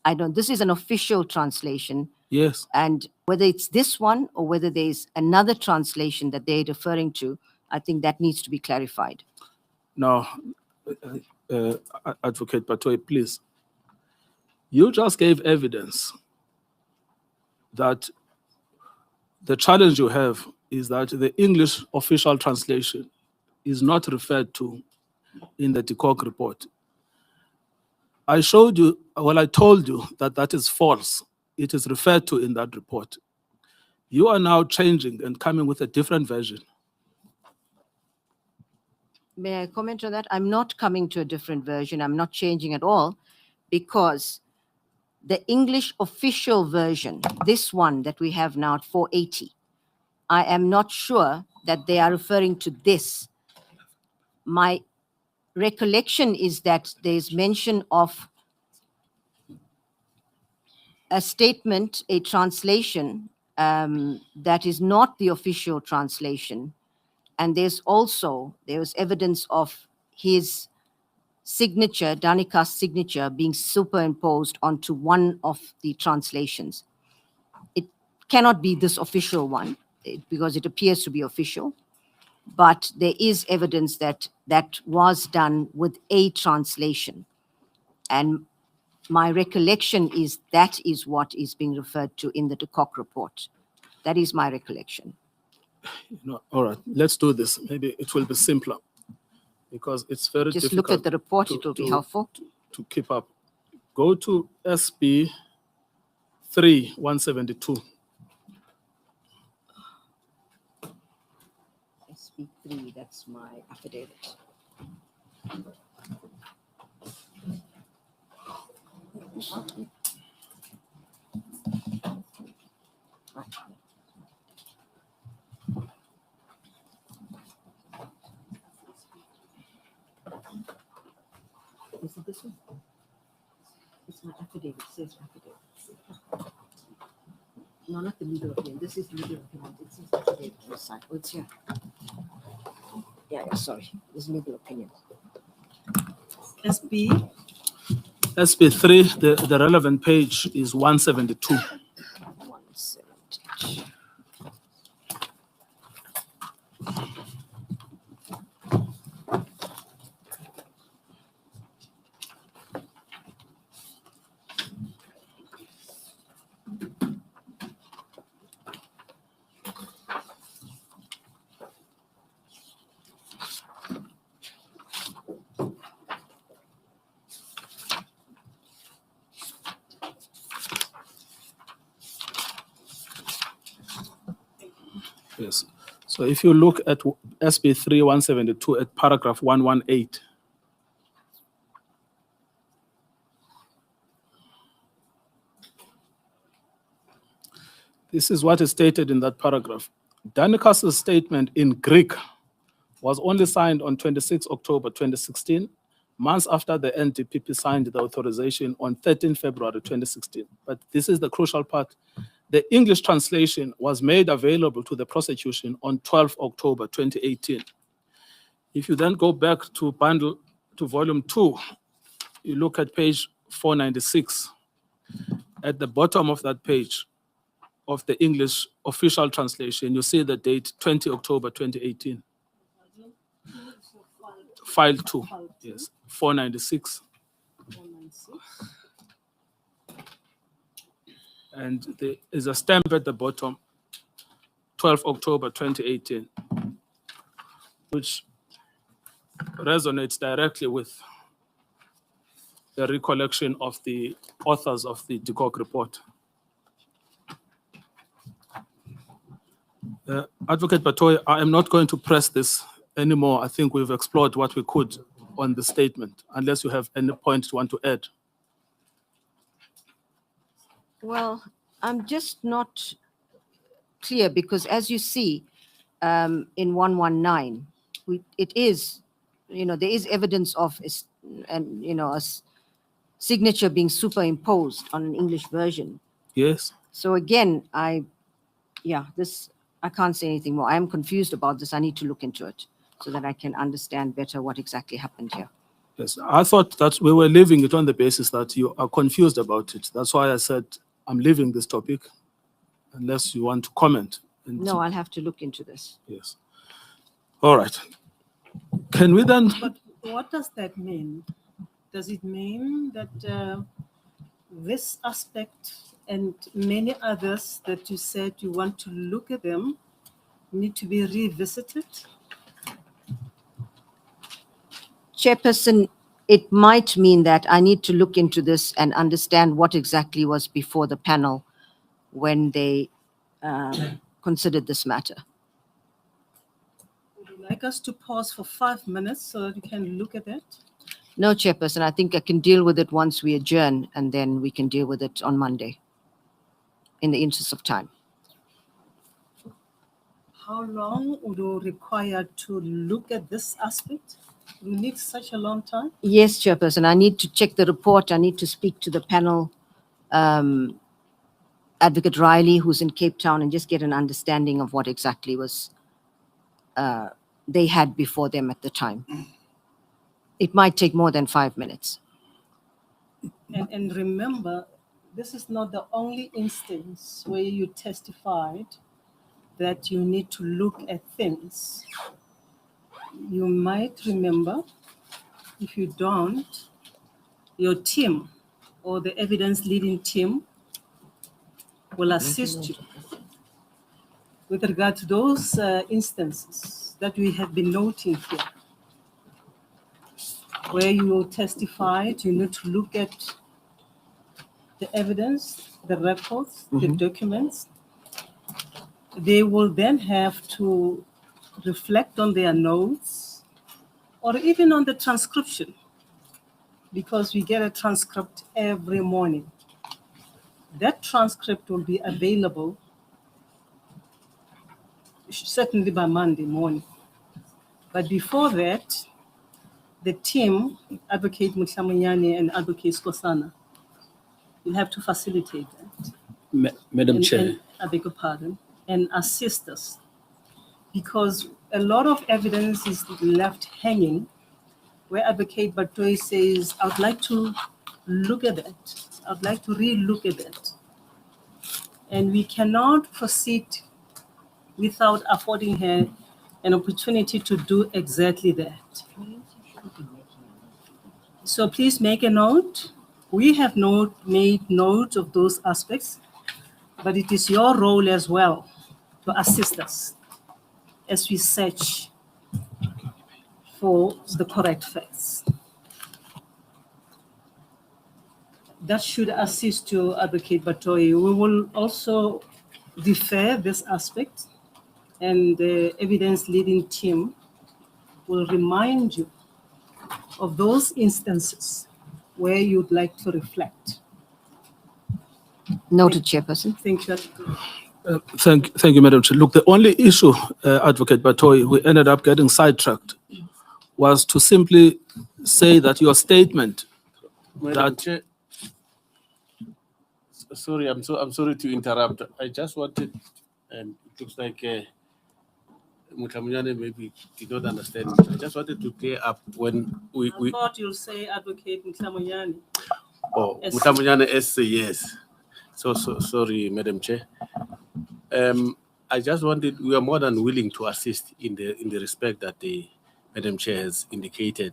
I don't, this is an official translation. Yes. And whether it's this one or whether there's another translation that they're referring to, I think that needs to be clarified. Now, Advocate Batohi, please. You just gave evidence that the challenge you have is that the English official translation is not referred to in the TICOC report. I showed you, well, I told you that that is false. It is referred to in that report. You are now changing and coming with a different version. May I comment on that? I'm not coming to a different version. I'm not changing at all, because the English official version, this one that we have now at 480, I am not sure that they are referring to this. My recollection is that there's mention of a statement, a translation that is not the official translation. And there was evidence of his signature, Danika's signature, being superimposed onto one of the translations. It cannot be this official one because it appears to be official, but there is evidence that that was done with a translation. And my recollection is that is what is being referred to in the TICOC report. That is my recollection. No, all right, let's do this. Maybe it will be simpler because it's very Just difficult. look at the report, it will be helpful. To keep up. Go to SB 3-172. SB3, that's my affidavit. Is it this one? It's my affidavit. It says affidavit. No, not the legal opinion. This is the legal opinion. It says affidavit on the side. Oh, it's here. Yeah, sorry. This is legal opinion. SB? SB3, the relevant page is 172. 172. Yes. So if you look at SB3 172 at paragraph 118, this is what is stated in that paragraph. Danika's statement in Greek was only signed on 26 October 2016, months after the NDPP signed the authorization on 13 February 2016. But this is the crucial part. The English translation was made available to the prosecution on 12 October 2018. If you then go back to volume 2, you look at page 496. At the bottom of that page of the English official translation, you see the date 20 October 2018. File 2, yes, 496. 496. And there is a stamp at the bottom, 12 October 2018, which resonates directly with the recollection of the authors of the de Kock report. Advocate Batohi, I am not going to press this anymore. I think we've explored what we could on the statement, unless you have any point you want to add. Well, I'm just not clear because as you see, in 119, it is, there is evidence of, a signature being superimposed on an English version. Yes? So again, I can't say anything more. I am confused about this. I need to look into it so that I can understand better what exactly happened here. Yes, I thought that we were leaving it on the basis that you are confused about it. That's why I said I'm leaving this topic, unless you want to comment. No, I'll have to look into this. Yes. All right. Can we then? But what does that mean? Does it mean that this aspect and many others that you said you want to look at them need to be revisited? Chairperson, it might mean that I need to look into this and understand what exactly was before the panel when they considered this matter. Would you like us to pause for 5 minutes so that you can look at that? No, Chairperson, I think I can deal with it once we adjourn, and then we can deal with it on Monday, in the interest of time. How long would you require to look at this aspect? Do you need such a long time? Yes, Chairperson, I need to check the report. I need to speak to the panel, Advocate Riley, who's in Cape Town, and just get an understanding of what exactly was they had before them at the time. It might take more than 5 minutes. And remember, this is not the only instance where you testified that you need to look at things. You might remember, if you don't, your team or the evidence leading team will assist you with regard to those instances that we have been noting here, where you will testify. You need to look at the evidence, the records, the documents. They will then have to reflect on their notes or even on the transcription, because we get a transcript every morning. That transcript will be available certainly by Monday morning. But before that, the team, Advocate Mutlamunyane and Advocate Skosana, will have to facilitate that. Madam Chair. And, I beg your pardon, and assist us, because a lot of evidence is left hanging, where Advocate Batohi says, I'd like to look at that. I'd like to re-look at that. And we cannot proceed without affording her an opportunity to do exactly that. So please make a note. We have made note of those aspects, but it is your role as well to assist us as we search for the correct facts. That should assist you, Advocate Batohi. We will also defer this aspect, and the evidence leading team will remind you of those instances where you'd like to reflect. Noted, Chairperson. Thank you. Thank you, Madam Chair. Look, the only issue, Advocate Batohi, we ended up getting sidetracked, was to simply say that your statement Madam Chair, sorry, I'm sorry to interrupt. I just wanted, and it looks like Mutlamunyane maybe did not understand. I just wanted to clear up when we I thought you'll say Advocate Mutlamunyane. oh, Yes. Mutlamunyane S yes. So sorry, Madam Chair. I just wanted, we are more than willing to assist in the respect that the Madam Chair has indicated.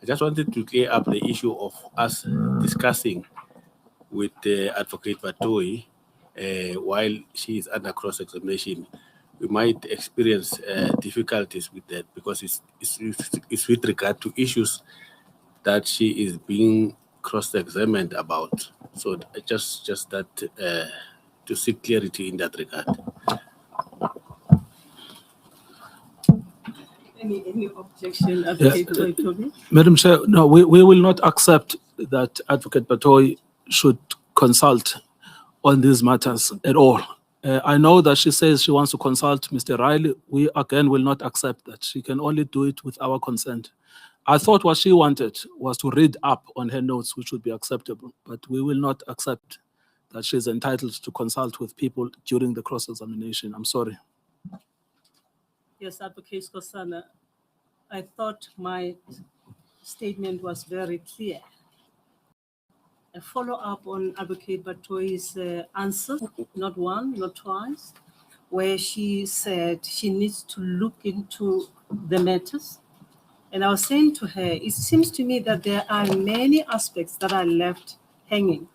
I just wanted to clear up the issue of us discussing with Advocate Batohi while she is under cross-examination. We might experience difficulties with that because it's with regard to issues that she is being cross-examined about. So just that to seek clarity in that regard. Any objection, Advocate Ngcukaitobi? Madam Chair, no, we will not accept that Advocate Batohi should consult on these matters at all. I know that she says she wants to consult Mr. Riley. We again will not accept that. She can only do it with our consent. I thought what she wanted was to read up on her notes, which would be acceptable, but we will not accept that she's entitled to consult with people during the cross-examination. I'm sorry. Yes, Advocate Nkosana, I thought my statement was very clear. A follow-up on Advocate Batohi's answer, not one, not twice, where she said she needs to look into the matters. And I was saying to her, it seems to me that there are many aspects that are left hanging.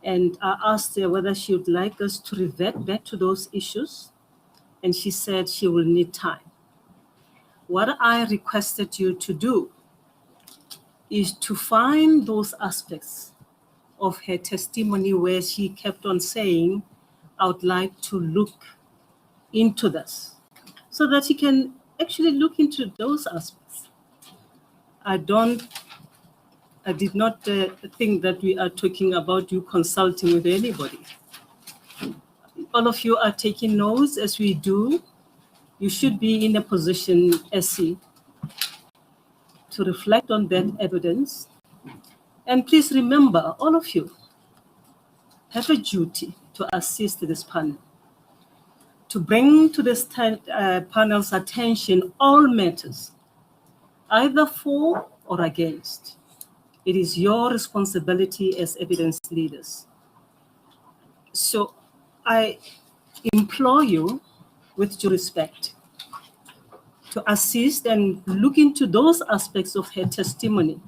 And I asked her whether she would like us to revert back to those issues. And she said she will need time. What I requested you to do is to find those aspects of her testimony where she kept on saying, I would like to look into this, so that you can actually look into those aspects. I did not think that we are talking about you consulting with anybody. All of you are taking notes as we do. You should be in a position, SC, to reflect on that evidence. And please remember, all of you have a duty to assist this panel, to bring to this panel's attention all matters, either for or against. It is your responsibility as evidence leaders. So I implore you, with due respect, to assist and look into those aspects of her testimony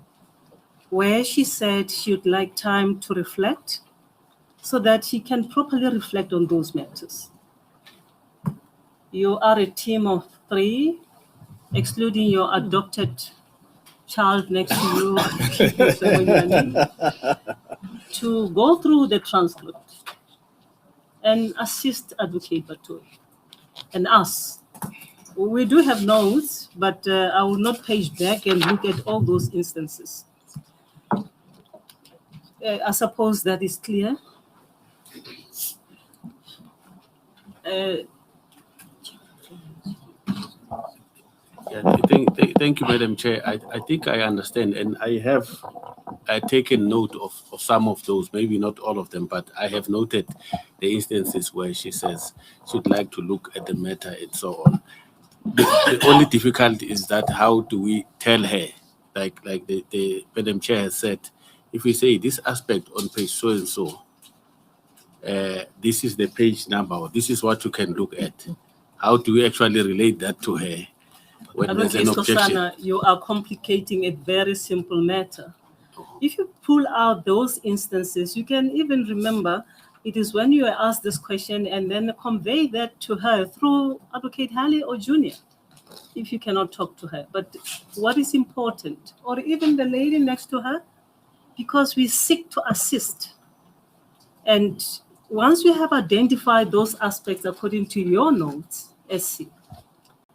where she said she would like time to reflect so that she can properly reflect on those matters. You are a team of 3, excluding your adopted child next to you, to go through the transcript and assist Advocate Batohi and us. We do have notes, but I will not page back and look at all those instances. I suppose that is clear. Yeah, thank you, Madam Chair. I think I understand, and I have taken note of some of those, maybe not all of them, but I have noted the instances where she says she'd like to look at the matter and so on. The only difficulty is that how do we tell her, like the Madam Chair has said, if we say this aspect on page so and so, this is the page number, or this is what you can look at. How do we actually relate that to her when there's an objection? Nkosana, you are complicating a very simple matter. If you pull out those instances, you can even remember it is when you are asked this question and then convey that to her through Advocate Halley or Junior, if you cannot talk to her. But what is important, or even the lady next to her, because we seek to assist. And once we have identified those aspects according to your notes, SC,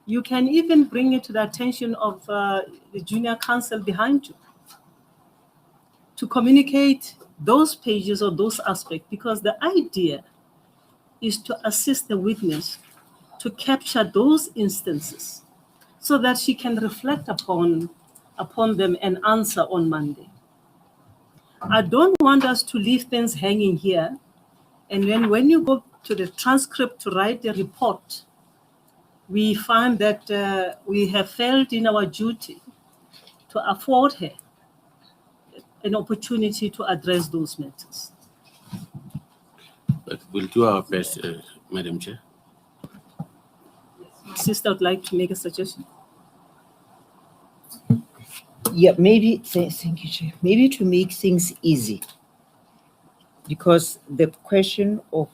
you can even bring it to the attention of the junior counsel behind you to communicate those pages or those aspects, because the idea is to assist the witness to capture those instances so that she can reflect upon them and answer on Monday. I don't want us to leave things hanging here, and then when you go to the transcript to write the report, we find that we have failed in our duty to afford her an opportunity to address those matters. But we'll do our best, Madam Chair. Sister would like to make a suggestion. Yeah, maybe, thank you, Chair. Maybe to make things easy, because the question of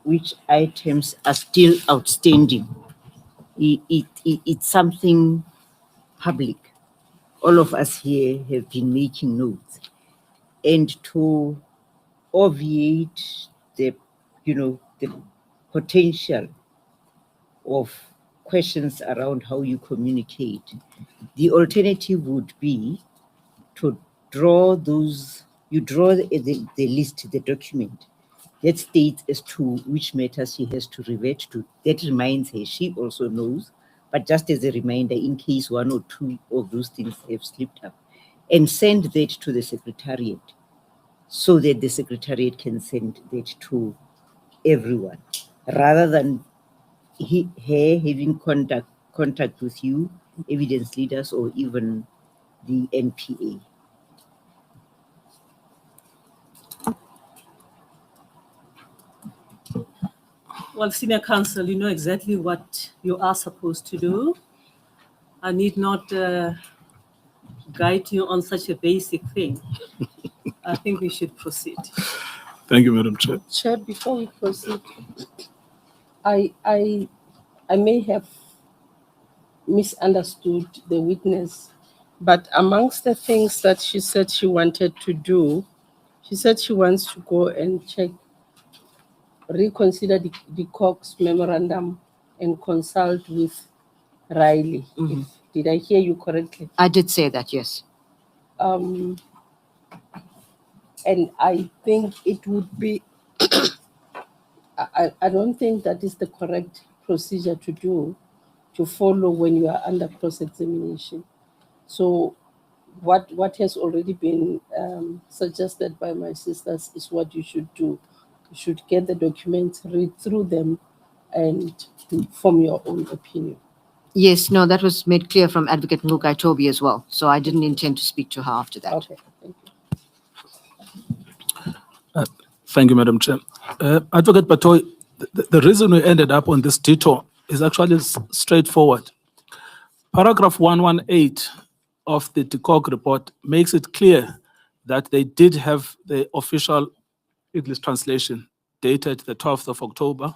which items are still outstanding, it's something public. All of us here have been making notes. and to obviate the, the potential of questions around how you communicate. The alternative would be to draw the list, the document that states as to which matters she has to revert to. That reminds her, she also knows, but just as a reminder in case one or two of those things have slipped up, and send that to the secretariat so that the secretariat can send that to everyone, rather than her having contact with you, evidence leaders, or even the NPA. Well, senior counsel, you know exactly what you are supposed to do. I need not guide you on such a basic thing. I think we should proceed. Thank you, Madam Chair. Chair, before we proceed, I may have misunderstood the witness, but amongst the things that she said she wanted to do, she said she wants to go and check, reconsider the Cox memorandum and consult with Riley. Did I hear you correctly? I did say that, yes. And I think it would be, I don't think that is the correct procedure to follow when you are under cross-examination. So what has already been suggested by my sisters is what you should do. You should get the documents, read through them, and form your own opinion. Yes, no, that was made clear from Advocate Ngcukaitobi as well. So I didn't intend to speak to her after that. Okay, thank you. Thank you, Madam Chair. Advocate Batohi, the reason we ended up on this detour is actually straightforward. Paragraph 118 of the DCOG report makes it clear that they did have the official English translation dated the 12th of October,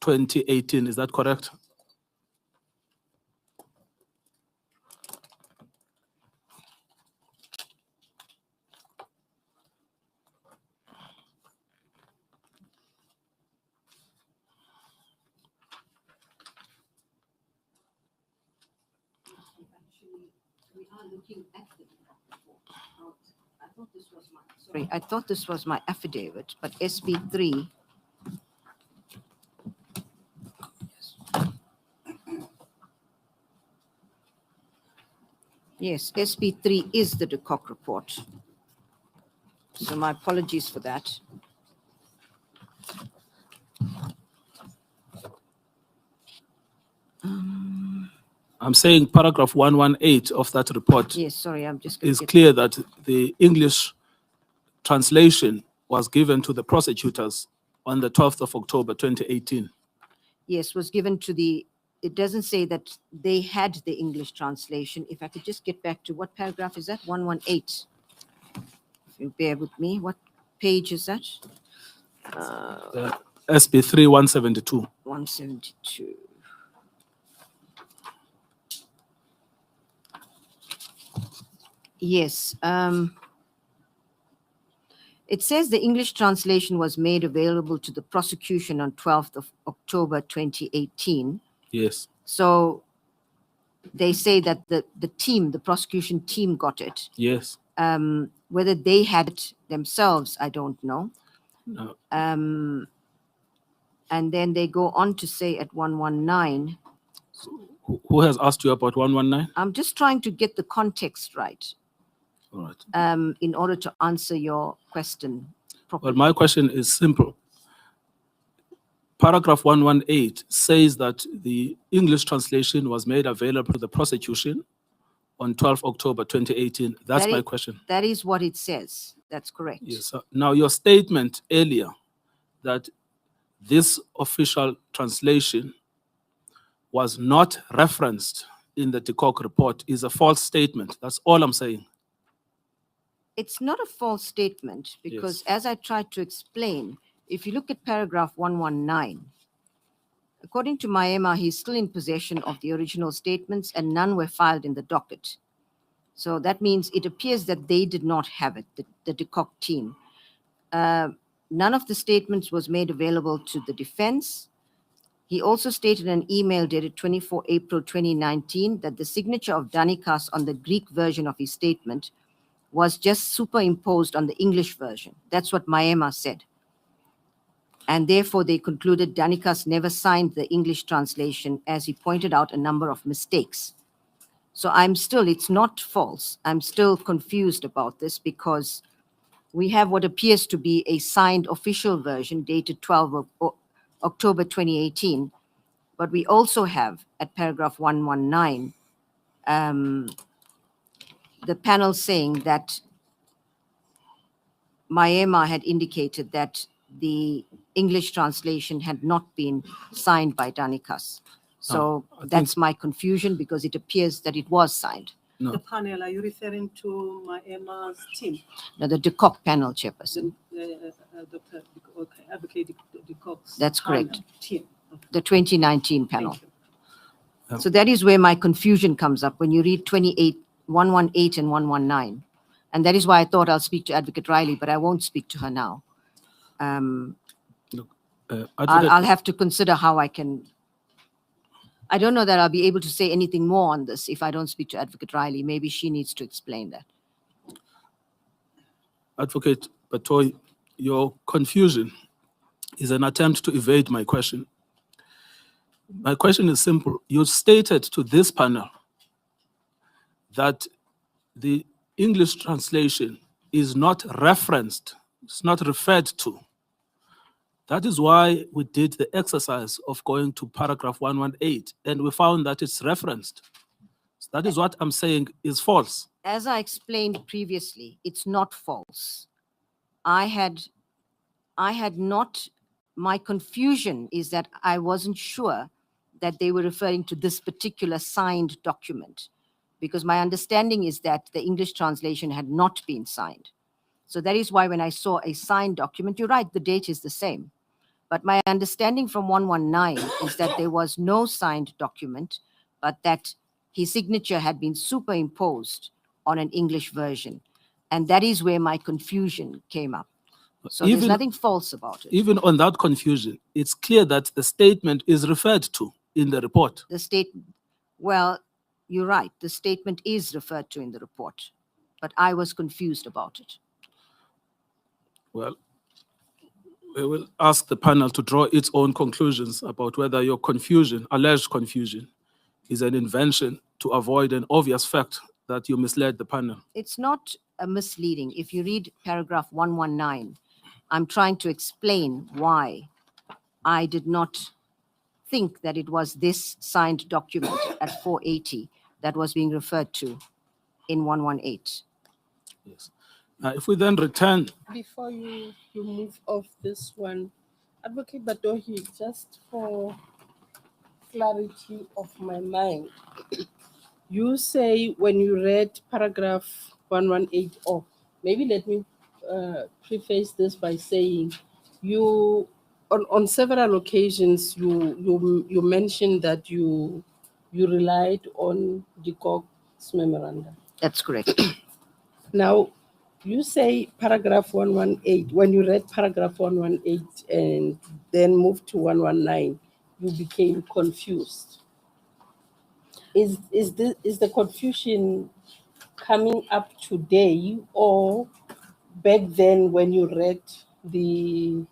2018. Is that correct? Sorry, I thought this was my affidavit, but SB3. Yes, SB3 is the DCOG report. So my apologies for that. I'm saying paragraph 118 of that report Yes, sorry, I'm just is clear that the English translation was given to the prosecutors on the 12th of October, 2018. Yes, was given to the, it doesn't say that they had the English translation. If I could just get back to what paragraph is that? 118. If you bear with me, what page is that? SB3 172. 172. Yes. It says the English translation was made available to the prosecution on 12th of October 2018. Yes. So they say that the team, the prosecution team got it. Yes. Whether they had it themselves, I don't know. No. And then they go on to say at 119. Who has asked you about 119? I'm just trying to get the context right. All right. In order to answer your question properly. Well, my question is simple. Paragraph 118 says that the English translation was made available to the prosecution on 12 October 2018. That's my question. That is what it says. That's correct. Yes. Now, your statement earlier that this official translation was not referenced in the DCOG report is a false statement. That's all I'm saying. It's not a false statement because, as I tried to explain, if you look at paragraph 119, according to Maema, he's still in possession of the original statements and none were filed in the docket. So that means it appears that they did not have it, the de Kock team. None of the statements was made available to the defense. He also stated in an email dated 24 April 2019 that the signature of Danikas on the Greek version of his statement was just superimposed on the English version. That's what Maema said. And therefore, they concluded Danikas never signed the English translation, as he pointed out a number of mistakes. So it's not false. I'm still confused about this because we have what appears to be a signed official version dated 12 of October 2018. But we also have at paragraph 119, the panel saying that Maema had indicated that the English translation had not been signed by Danikas. So that's my confusion because it appears that it was signed. No. The panel, are you referring to Maema's team? No, the de Kock panel chairperson. Dr. Okay, Advocate de Kock's That's panel correct. Team. Okay, The 2019 panel. thank you. So that is where my confusion comes up when you read 118 and 119. And that is why I thought I'll speak to Advocate Riley, but I won't speak to her now. I'll have to consider how I can. I don't know that I'll be able to say anything more on this if I don't speak to Advocate Riley. Maybe she needs to explain that. Advocate Batohi, your confusion is an attempt to evade my question. My question is simple. You stated to this panel that the English translation is not referenced, it's not referred to. That is why we did the exercise of going to paragraph 118, and we found that it's referenced. So that is what I'm saying is false. As I explained previously, it's not false. I had not, my confusion is that I wasn't sure that they were referring to this particular signed document, because my understanding is that the English translation had not been signed. So that is why when I saw a signed document, you're right, the date is the same. But my understanding from 119 is that there was no signed document, but that his signature had been superimposed on an English version. And that is where my confusion came up. So there's nothing false about it. Even on that confusion, it's clear that the statement is referred to in the report. Well, you're right. The statement is referred to in the report, but I was confused about it. Well, we will ask the panel to draw its own conclusions about whether your confusion, alleged confusion, is an invention to avoid an obvious fact that you misled the panel. It's not a misleading. If you read paragraph 119, I'm trying to explain why I did not think that it was this signed document at 480 that was being referred to in 118. Yes. If we then return, Before you move off this one, Advocate Batohi, just for clarity of my mind, you say when you read paragraph 118, or maybe let me preface this by saying you, on several occasions, you mentioned that you relied on de Kock's memorandum. That's correct. Now, you say paragraph 118, when you read paragraph 118 and then moved to 119, you became confused. Is the confusion coming up today or back then when you read the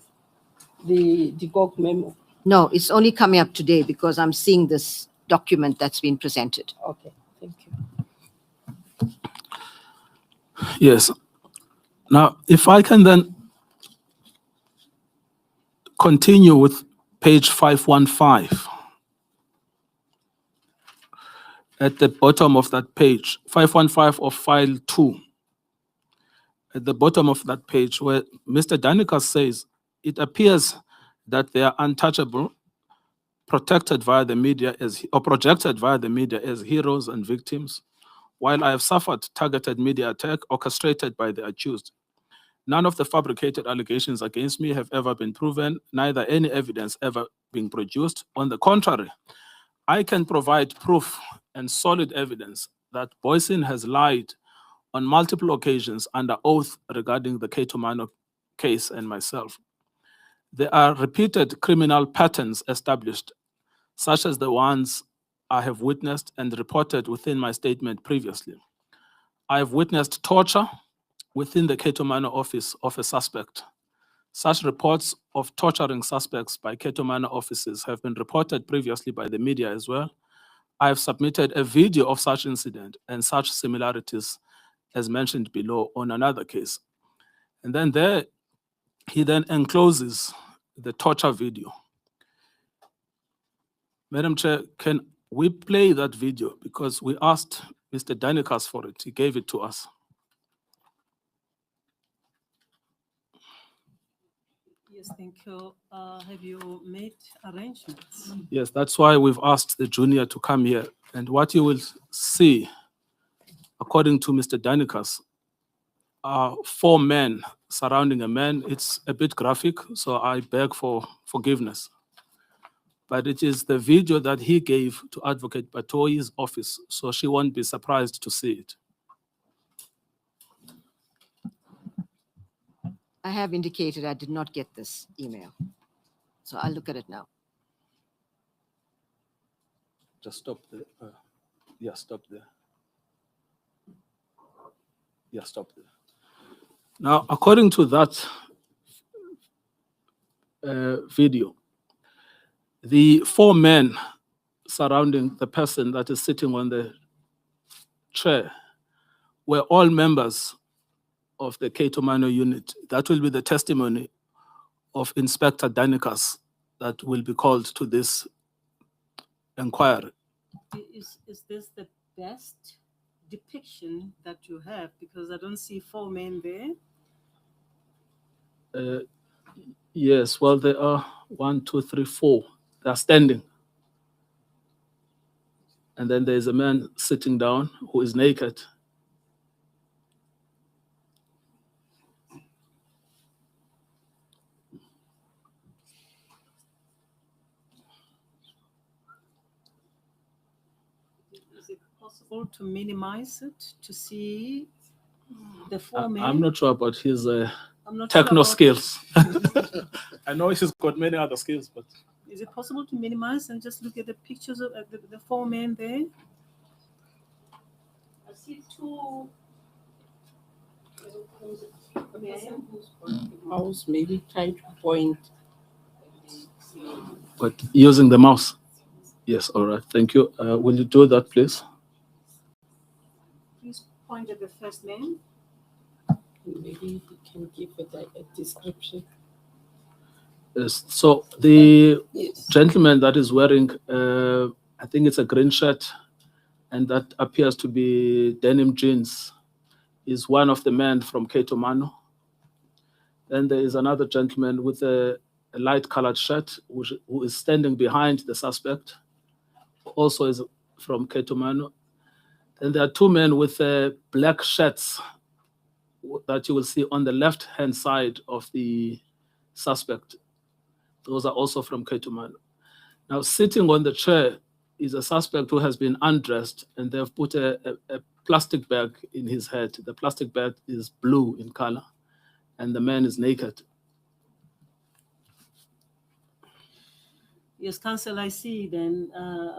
de Kock memo? No, it's only coming up today because I'm seeing this document that's been presented. Okay, thank you. yes. Now, if I can then continue with page 515. At the bottom of that page, 515 of file 2. At the bottom of that page where Mr. Danikas says, it appears that they are untouchable, protected via the media or projected via the media as heroes and victims, while I have suffered targeted media attack orchestrated by the accused. None of the fabricated allegations against me have ever been proven, neither any evidence ever being produced. On the contrary, I can provide proof and solid evidence that Boysen has lied on multiple occasions under oath regarding the Cato Minor case and myself. There are repeated criminal patterns established, such as the ones I have witnessed and reported within my statement previously. I have witnessed torture within the Cato Minor office of a suspect. Such reports of torturing suspects by Cato Minor officers have been reported previously by the media as well. I have submitted a video of such incident and such similarities as mentioned below on another case. And then there, he then encloses the torture video. Madam Chair, can we play that video? Because we asked Mr. Danikas for it. He gave it to us. Yes, thank you. Have you made arrangements? Yes, that's why we've asked the junior to come here. And what you will see, according to Mr. Danikas, are 4 men surrounding a man. It's a bit graphic, so I beg for forgiveness. But it is the video that he gave to Advocate Batohi's office, so she won't be surprised to see it. I have indicated I did not get this email. So I'll look at it now. Just stop there. Yeah, stop there. Yeah, stop there. Now, according to that video, the 4 men surrounding the person that is sitting on the chair were all members of the Cato Minor unit. That will be the testimony of Inspector Danikas that will be called to this inquiry. Is this the best depiction that you have? Because I don't see 4 men there. Yes, well, there are 1, 2, 3, 4. They are standing. And then there's a man sitting down who is naked. Is it possible to minimize it to see the 4 men? I'm not sure about his I'm not sure techno about- skills. I know he's got many other skills, but Is it possible to minimize and just look at the pictures of the 4 men there? I see 2 men. Mouse maybe trying to point. using the mouse. Yes, all right, thank you. Will you do that, please? Please point at the first man. Maybe he can give a description. Yes, so the Yes. gentleman that is wearing, I think it's a green shirt, and that appears to be denim jeans, is one of the men from Cato Mano. Then there is another gentleman with a light-colored shirt who is standing behind the suspect, also is from Cato Mano. Then there are 2 men with black shirts that you will see on the left-hand side of the suspect. Those are also from Cato Mano. Now, sitting on the chair is a suspect who has been undressed, and they've put a plastic bag in his head. The plastic bag is blue in color, and the man is naked. Yes, Council, I see then,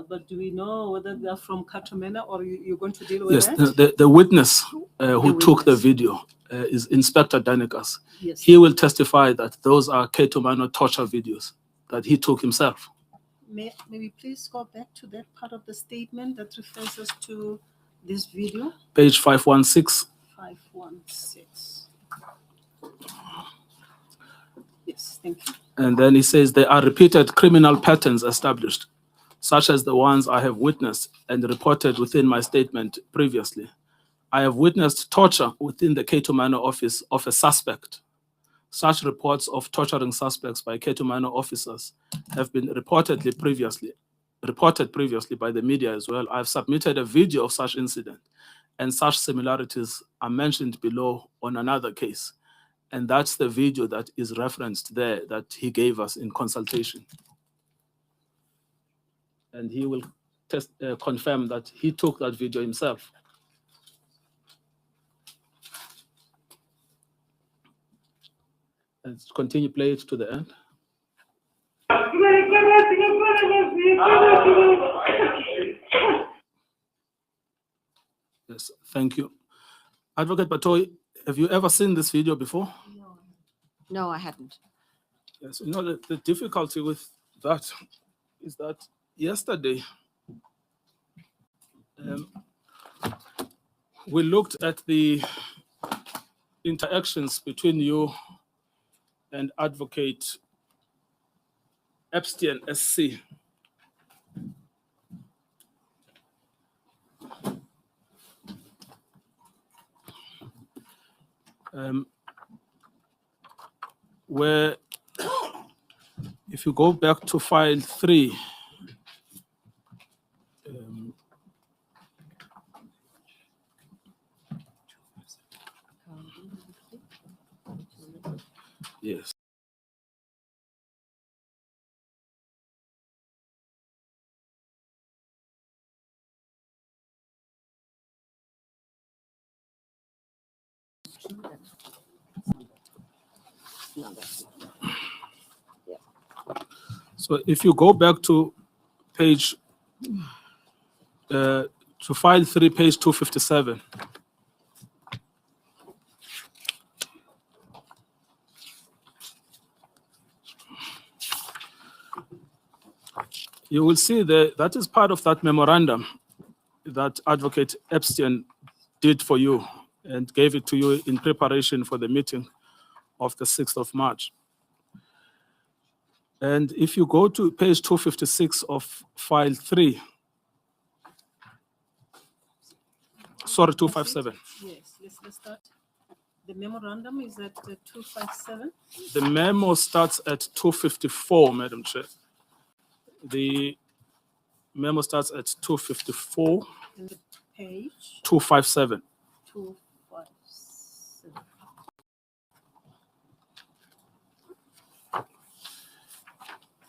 but do we know whether they are from Katamena or you're going to deal with Yes, that? the witness who took the witness. video is Inspector Danikas. Yes. He will testify that those are Cato Mano torture videos that he took himself. May we please go back to that part of the statement that refers us to this video? Page 516. 516. Yes, thank you. And then he says there are repeated criminal patterns established, such as the ones I have witnessed and reported within my statement previously. I have witnessed torture within the Cato Mano office of a suspect. Such reports of torturing suspects by Cato Mano officers have been reported previously by the media as well. I've submitted a video of such incident, and such similarities are mentioned below on another case. And that's the video that is referenced there that he gave us in consultation. And he will confirm that he took that video himself. Let's continue, play it to the end. Yes, thank you. Advocate Batohi, have you ever seen this video before? No, I hadn't. Yes, you know, the difficulty with that is that yesterday we looked at the interactions between you and Advocate Epstein SC. Where if you go back to file 3, yes. So if you go back to page, to file 3, page 257, you will see that is part of that memorandum that Advocate Epstein did for you and gave it to you in preparation for the meeting of the 6th of March. And if you go to page 256 of file 3, sorry, 257. Yes, let's start. The memorandum is at 257. The memo starts at 254, Madam Chair. The memo starts at 254, And the page 257. 257.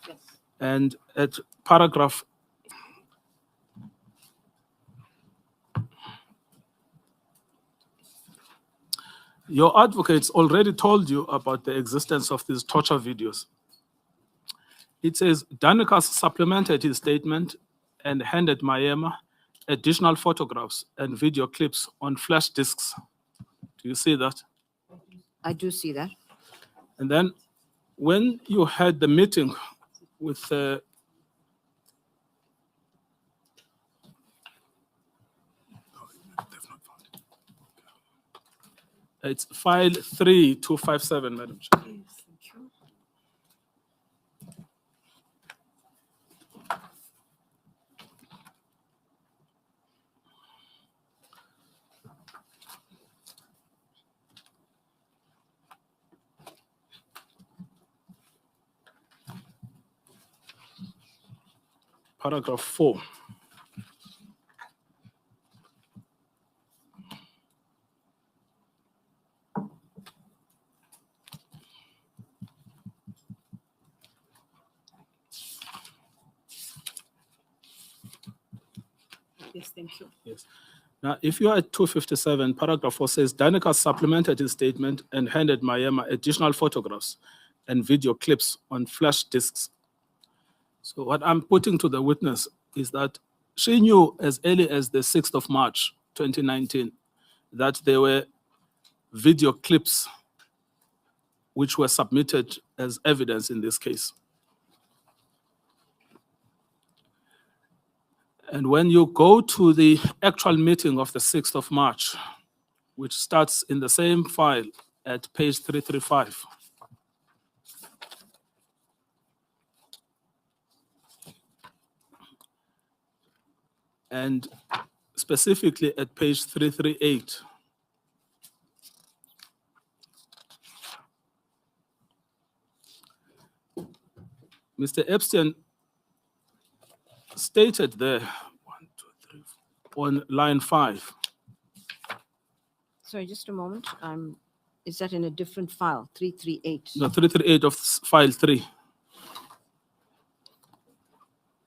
Yes. And at paragraph your advocates already told you about the existence of these torture videos. It says Danicus supplemented his statement and handed Mayema additional photographs and video clips on flash disks. Do you see that? I do see that. And then when you had the meeting with it's file 3257, Madam Chair. Yes, thank you. Paragraph 4. Yes, thank you. Yes. Now, if you are at 257, paragraph 4 says Danicus supplemented his statement and handed Mayema additional photographs and video clips on flash disks. So what I'm putting to the witness is that she knew as early as the 6th of March, 2019, that there were video clips which were submitted as evidence in this case. And when you go to the actual meeting of the 6th of March, which starts in the same file at page 335, and specifically at page 338, Mr. Epstein stated there, 1, 2, 3, 4, on line 5. Sorry, just a moment. Is that in a different file? 338. No, 338 of file 3.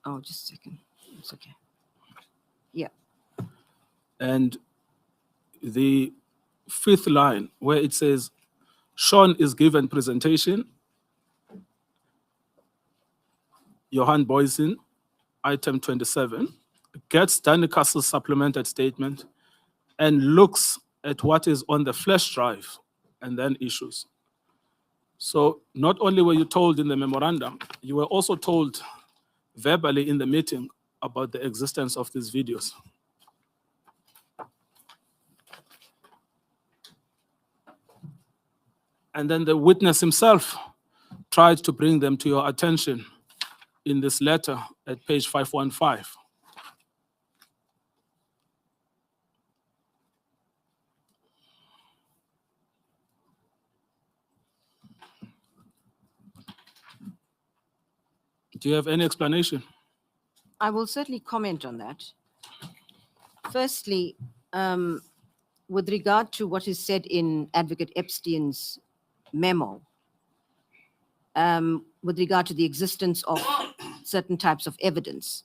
Oh, just a second. It's okay. Yeah. And the fifth line where it says, Sean is given presentation, Johan Boysen, item 27, gets Danicus's supplemented statement and looks at what is on the flash drive and then issues. So not only were you told in the memorandum, you were also told verbally in the meeting about the existence of these videos. And then the witness himself tried to bring them to your attention in this letter at page 515. Do you have any explanation? I will certainly comment on that. Firstly, with regard to what is said in Advocate Epstein's memo, with regard to the existence of certain types of evidence,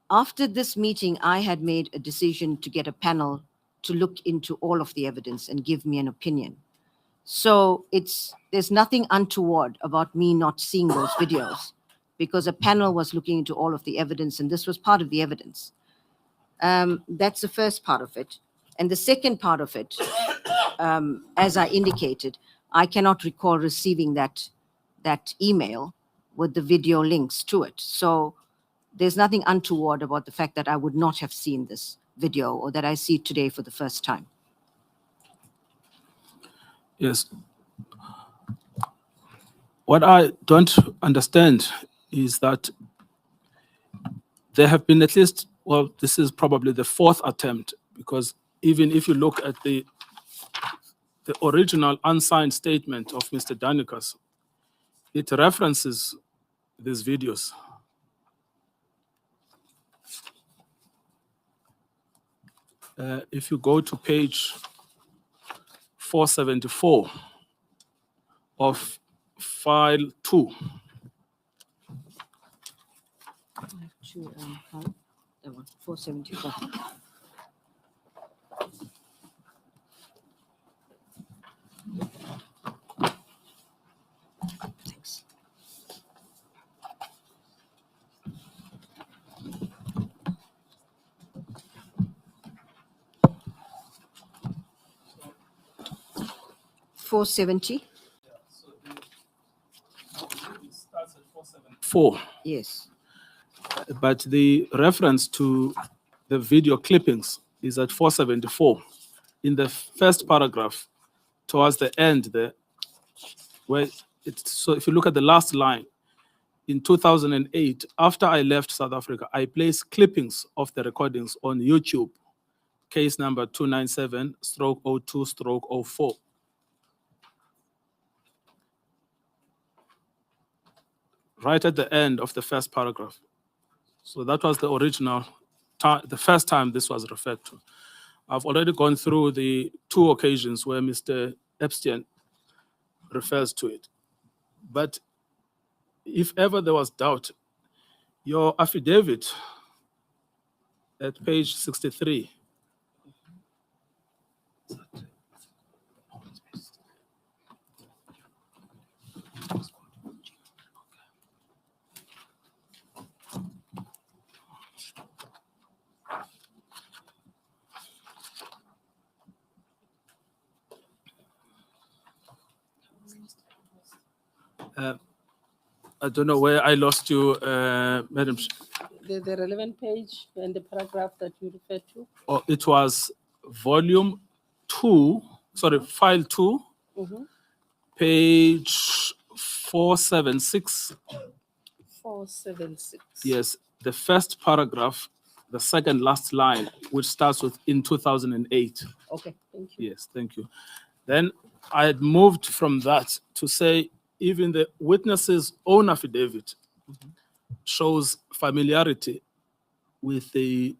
after this meeting, I had made a decision to get a panel to look into all of the evidence and give me an opinion. So there's nothing untoward about me not seeing those videos, because a panel was looking into all of the evidence and this was part of the evidence. That's the first part of it. And the second part of it, as I indicated, I cannot recall receiving that email with the video links to it. So there's nothing untoward about the fact that I would not have seen this video or that I see it today for the first time. Yes. What I don't understand is that there have been at least, well, this is probably the fourth attempt, because even if you look at the original unsigned statement of Mr. Danicus, it references these videos. If you go to page 474 of file 2, That one, 474. Thanks. $470. 4. Yes. But the reference to the video clippings is at 474. In the first paragraph, towards the end there, where so if you look at the last line, in 2008, after I left South Africa, I placed clippings of the recordings on YouTube, case number 297/02/04. Right at the end of the first paragraph. So that was the original, the first time this was referred to. I've already gone through the 2 occasions where Mr. Epstein refers to it. But if ever there was doubt, your affidavit at page 63. I don't know where I lost you, Madam. The relevant page and the paragraph that you referred to. Oh, it was volume 2, sorry, file 2, page 476. 476. Yes, the first paragraph, the second last line, which starts with in 2008. Okay, thank you. Yes, thank you. Then I had moved from that to say even the witness's own affidavit shows familiarity with the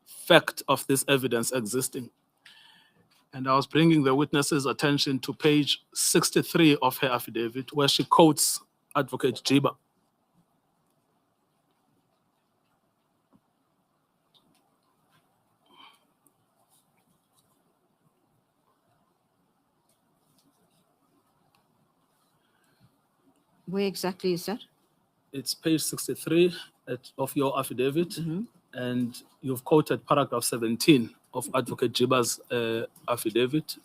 fact of this evidence existing. And I was bringing the witness's attention to page 63 of her affidavit, where she quotes Advocate Jiba. Where exactly is that? It's page 63 of your affidavit, and you've quoted paragraph 17 of Advocate Jiba's affidavit.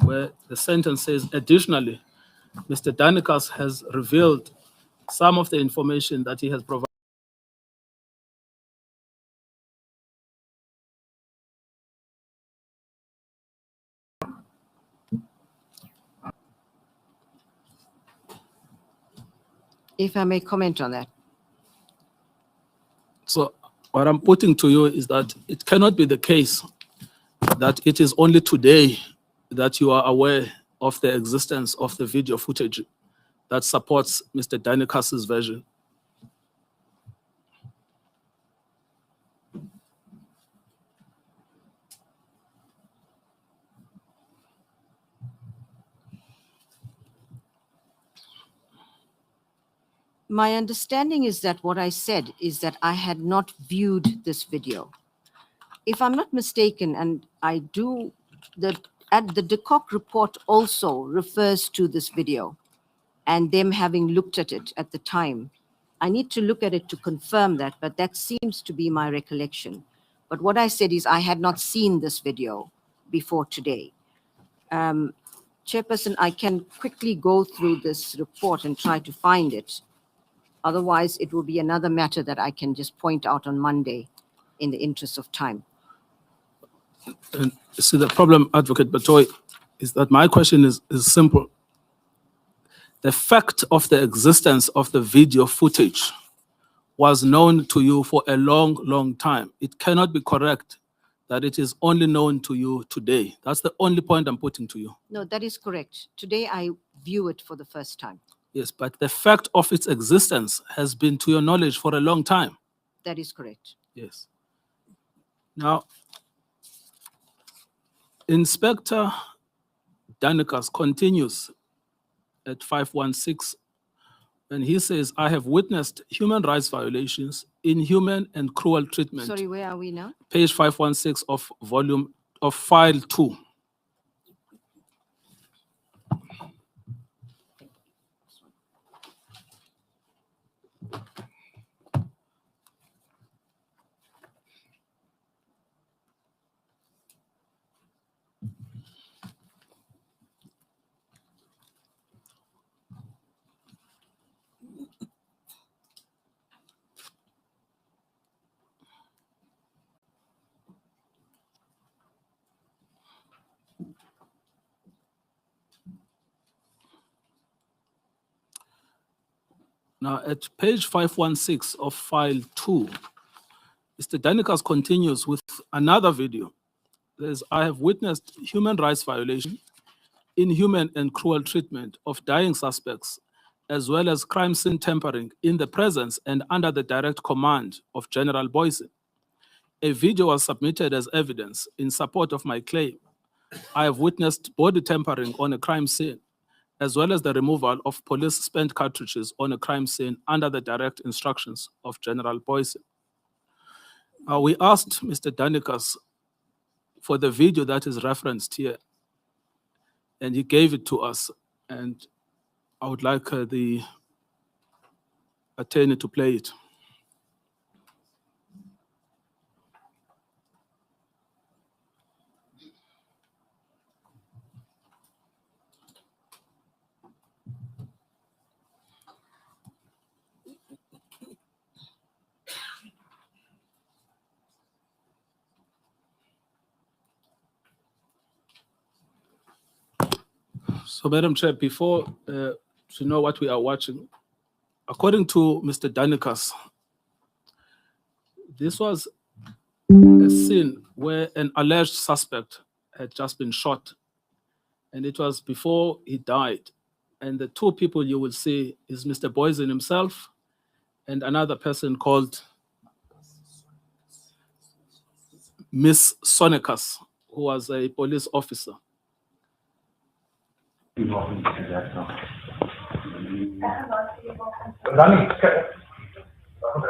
Where the sentence says, additionally, Mr. Danikas has revealed some of the information that he has provided. If I may comment on that. So what I'm putting to you is that it cannot be the case that it is only today that you are aware of the existence of the video footage that supports Mr. Danikas's version. My understanding is that what I said is that I had not viewed this video. If I'm not mistaken, and I do, the de Kock report also refers to this video and them having looked at it at the time. I need to look at it to confirm that, but that seems to be my recollection. But what I said is I had not seen this video before today. Chairperson, I can quickly go through this report and try to find it. Otherwise, it will be another matter that I can just point out on Monday in the interest of time. And see, the problem, Advocate Batohi, is that my question is simple. The fact of the existence of the video footage was known to you for a long, long time. It cannot be correct that it is only known to you today. That's the only point I'm putting to you. No, that is correct. Today, I view it for the first time. Yes, but the fact of its existence has been to your knowledge for a long time. That is correct. Yes. Now, Inspector Danikas continues at 516, and he says, I have witnessed human rights violations, inhuman and cruel treatment. Sorry, where are we now? Page 516 of file 2. Now, at page 516 of file 2, Mr. Danikas continues with another video. Says, I have witnessed human rights violation, inhuman and cruel treatment of dying suspects, as well as crime scene tampering in the presence and under the direct command of General Boyce. A video was submitted as evidence in support of my claim. I have witnessed body tampering on a crime scene, as well as the removal of police spent cartridges on a crime scene under the direct instructions of General Boyce. We asked Mr. Danikas for the video that is referenced here, and he gave it to us, and I would like the attorney to play it. So, Madam Chair, before to know what we are watching, according to Mr. Danikas, this was a scene where an alleged suspect had just been shot, and it was before he died. And the two people you will see is Mr. Boysen himself and another person called Miss Sonekas, who was a police officer.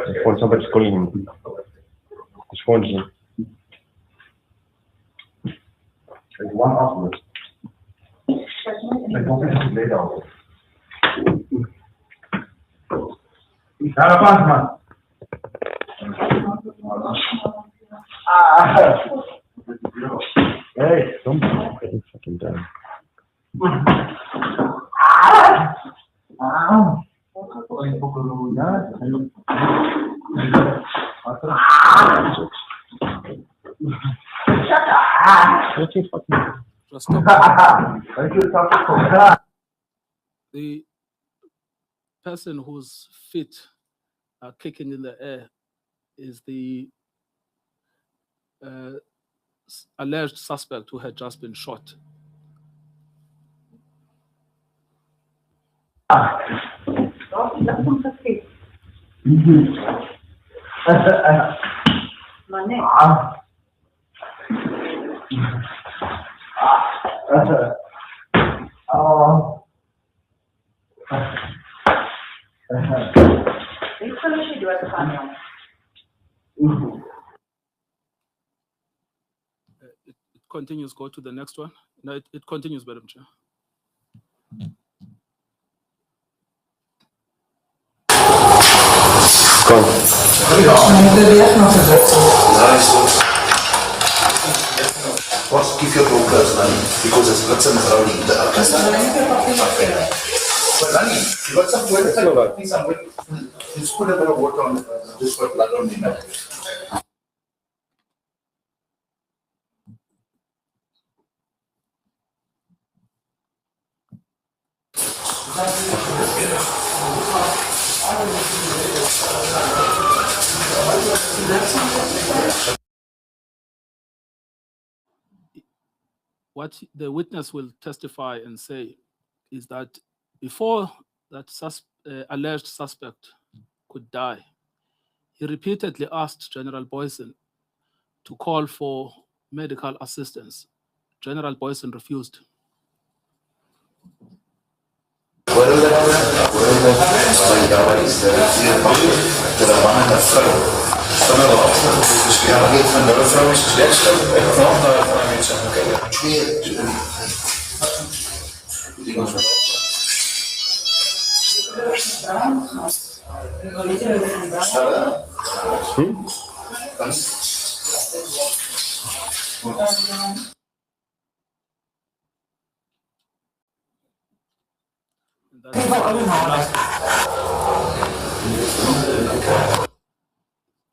Responsable schooling. Phones. There's one afterwards. I don't think it's laid out. Cara, man. Hey, don't be fucking down. Just stop. The person whose feet are kicking in the air is the alleged suspect who had just been shot. It continues. Go to the next one. No, it continues, Madam Chair. Posso que eu vou casar, because it's got some early. But Nani, you got some word. Just put a bit of water on just for blood on the mouth. What the witness will testify and say is that before that alleged suspect could die, he repeatedly asked General Boyson to call for medical assistance. General Boyson refused.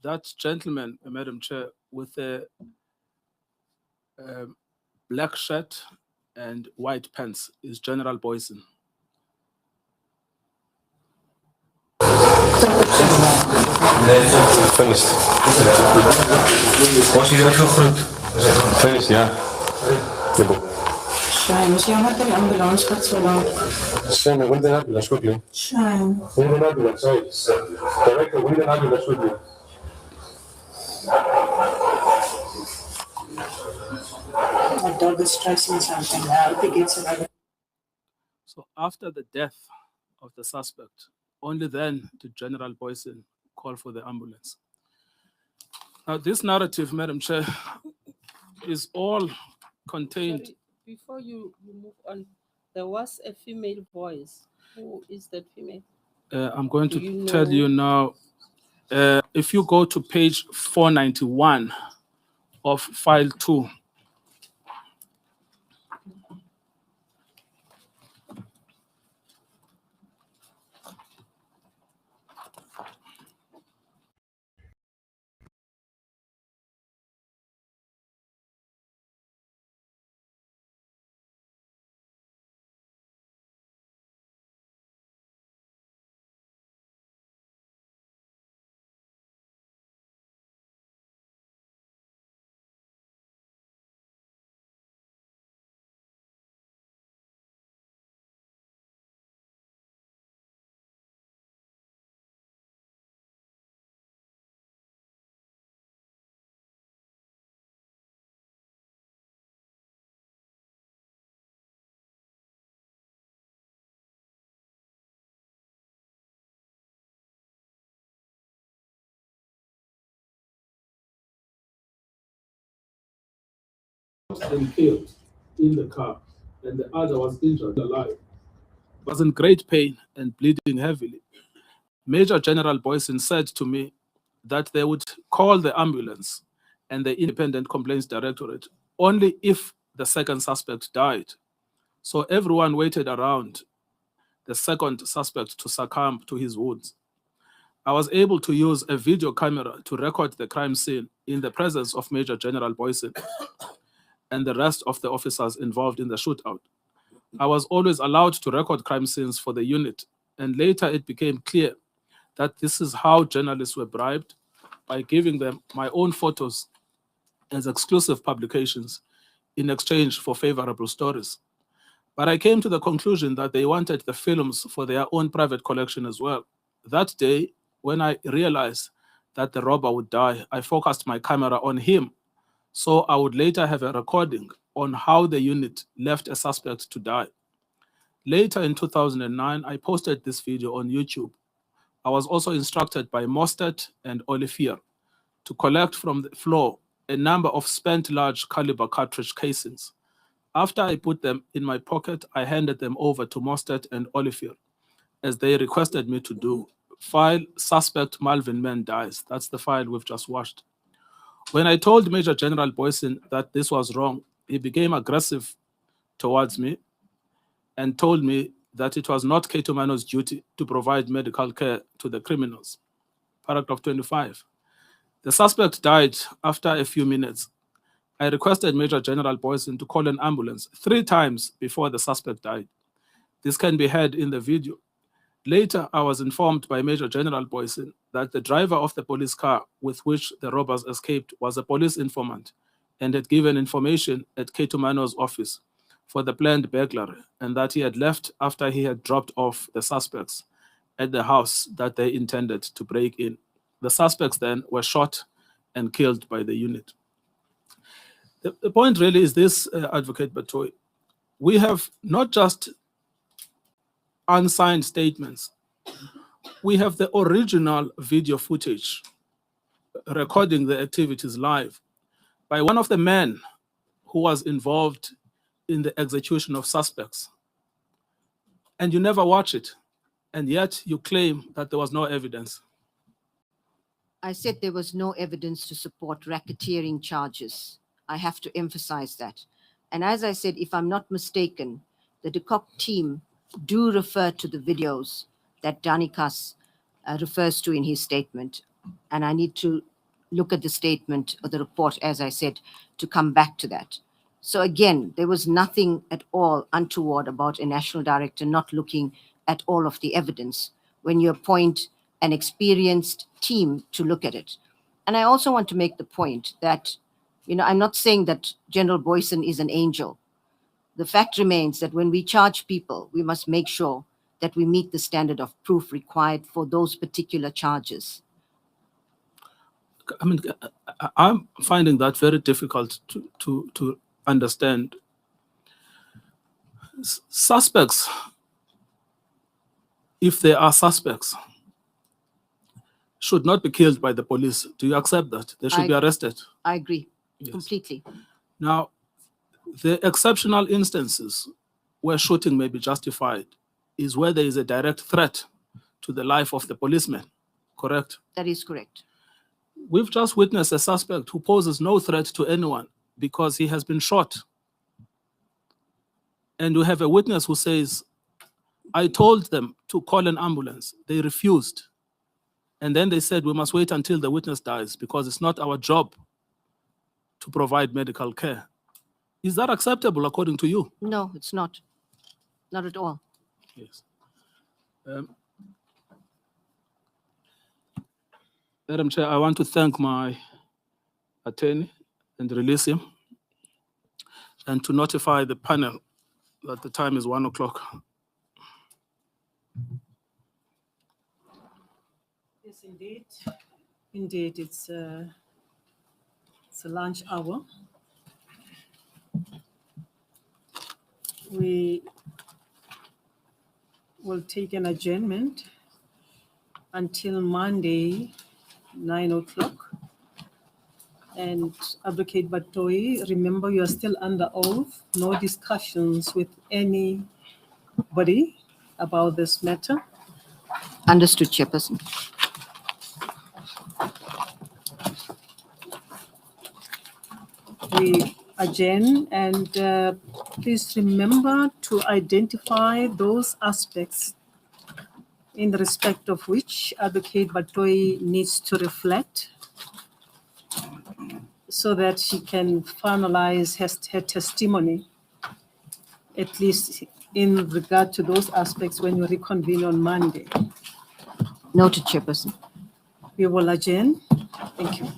That gentleman, Madam Chair, with a black shirt and white pants is General Boyson. Finished. Was hij ook heel goed? Finished, ja. Shine, was jammer dat die ambulance gaat so lang. Shane, we willen een ambulance quickly. Shine. We need an ambulance, sorry. Director, we need an ambulance quickly. My dog is stressing something now. I think it's another. So after the death of the suspect, only then did General Boyson call for the ambulance. Now, this narrative, Madam Chair, is all contained. Sorry, before you move on, there was a female voice. Who is that female? I'm going Do to you tell you now. If you go to page 491 of file 2, and killed in the car, and the other was injured alive. Was in great pain and bleeding heavily. Major General Boyson said to me that they would call the ambulance and the Independent Complaints Directorate only if the second suspect died. So everyone waited around the second suspect to succumb to his wounds. I was able to use a video camera to record the crime scene in the presence of Major General Boyson and the rest of the officers involved in the shootout. I was always allowed to record crime scenes for the unit, and later it became clear that this is how journalists were bribed by giving them my own photos as exclusive publications in exchange for favorable stories. But I came to the conclusion that they wanted the films for their own private collection as well. That day, when I realized that the robber would die, I focused my camera on him, so I would later have a recording on how the unit left a suspect to die. Later in 2009, I posted this video on YouTube. I was also instructed by Mostert and Olivier to collect from the floor a number of spent large caliber cartridge casings. After I put them in my pocket, I handed them over to Mostert and Olivier, as they requested me to do. File suspect Malvin Mann dies. That's the file we've just watched. When I told Major General Boyson that this was wrong, he became aggressive towards me and told me that it was not Keitomano's duty to provide medical care to the criminals. Paragraph 25. The suspect died after a few minutes. I requested Major General Boyson to call an ambulance 3 times before the suspect died. This can be heard in the video. Later, I was informed by Major General Boyson that the driver of the police car with which the robbers escaped was a police informant and had given information at Keitomano's office for the planned burglary, and that he had left after he had dropped off the suspects at the house that they intended to break in. The suspects then were shot and killed by the unit. The point really is this, Advocate Batohi. We have not just unsigned statements. We have the original video footage recording the activities live by one of the men who was involved in the execution of suspects. And you never watch it, and yet you claim that there was no evidence. I said there was no evidence to support racketeering charges. I have to emphasize that. And as I said, if I'm not mistaken, the de Kock team do refer to the videos that Danikas refers to in his statement. And I need to look at the statement or the report, as I said, to come back to that. So again, there was nothing at all untoward about a national director not looking at all of the evidence when you appoint an experienced team to look at it. And I also want to make the point that, I'm not saying that General Boyson is an angel. The fact remains that when we charge people, we must make sure that we meet the standard of proof required for those particular charges. I mean, I'm finding that very difficult to understand. Suspects, if they are suspects, should not be killed by the police. Do you accept that? They should be arrested. I agree. Yes. Completely. Now, the exceptional instances where shooting may be justified is where there is a direct threat to the life of the policeman, correct? That is correct. We've just witnessed a suspect who poses no threat to anyone because he has been shot. And we have a witness who says, I told them to call an ambulance. They refused. And then they said, we must wait until the witness dies because it's not our job to provide medical care. Is that acceptable according to you? No, it's not. Not at all. Yes. Madam Chair, I want to thank my attorney and release him, and to notify the panel that the time is 1 o'clock. Yes, indeed. Indeed, it's a lunch hour. We will take an adjournment until Monday, 9 o'clock. And Advocate Batohi, remember you are still under oath. No discussions with anybody about this matter. Understood, Chairperson. We adjourn, and please remember to identify those aspects in respect of which Advocate Batohi needs to reflect so that she can finalize her testimony, at least in regard to those aspects when we reconvene on Monday. Noted, Chairperson. We will adjourn. Thank you.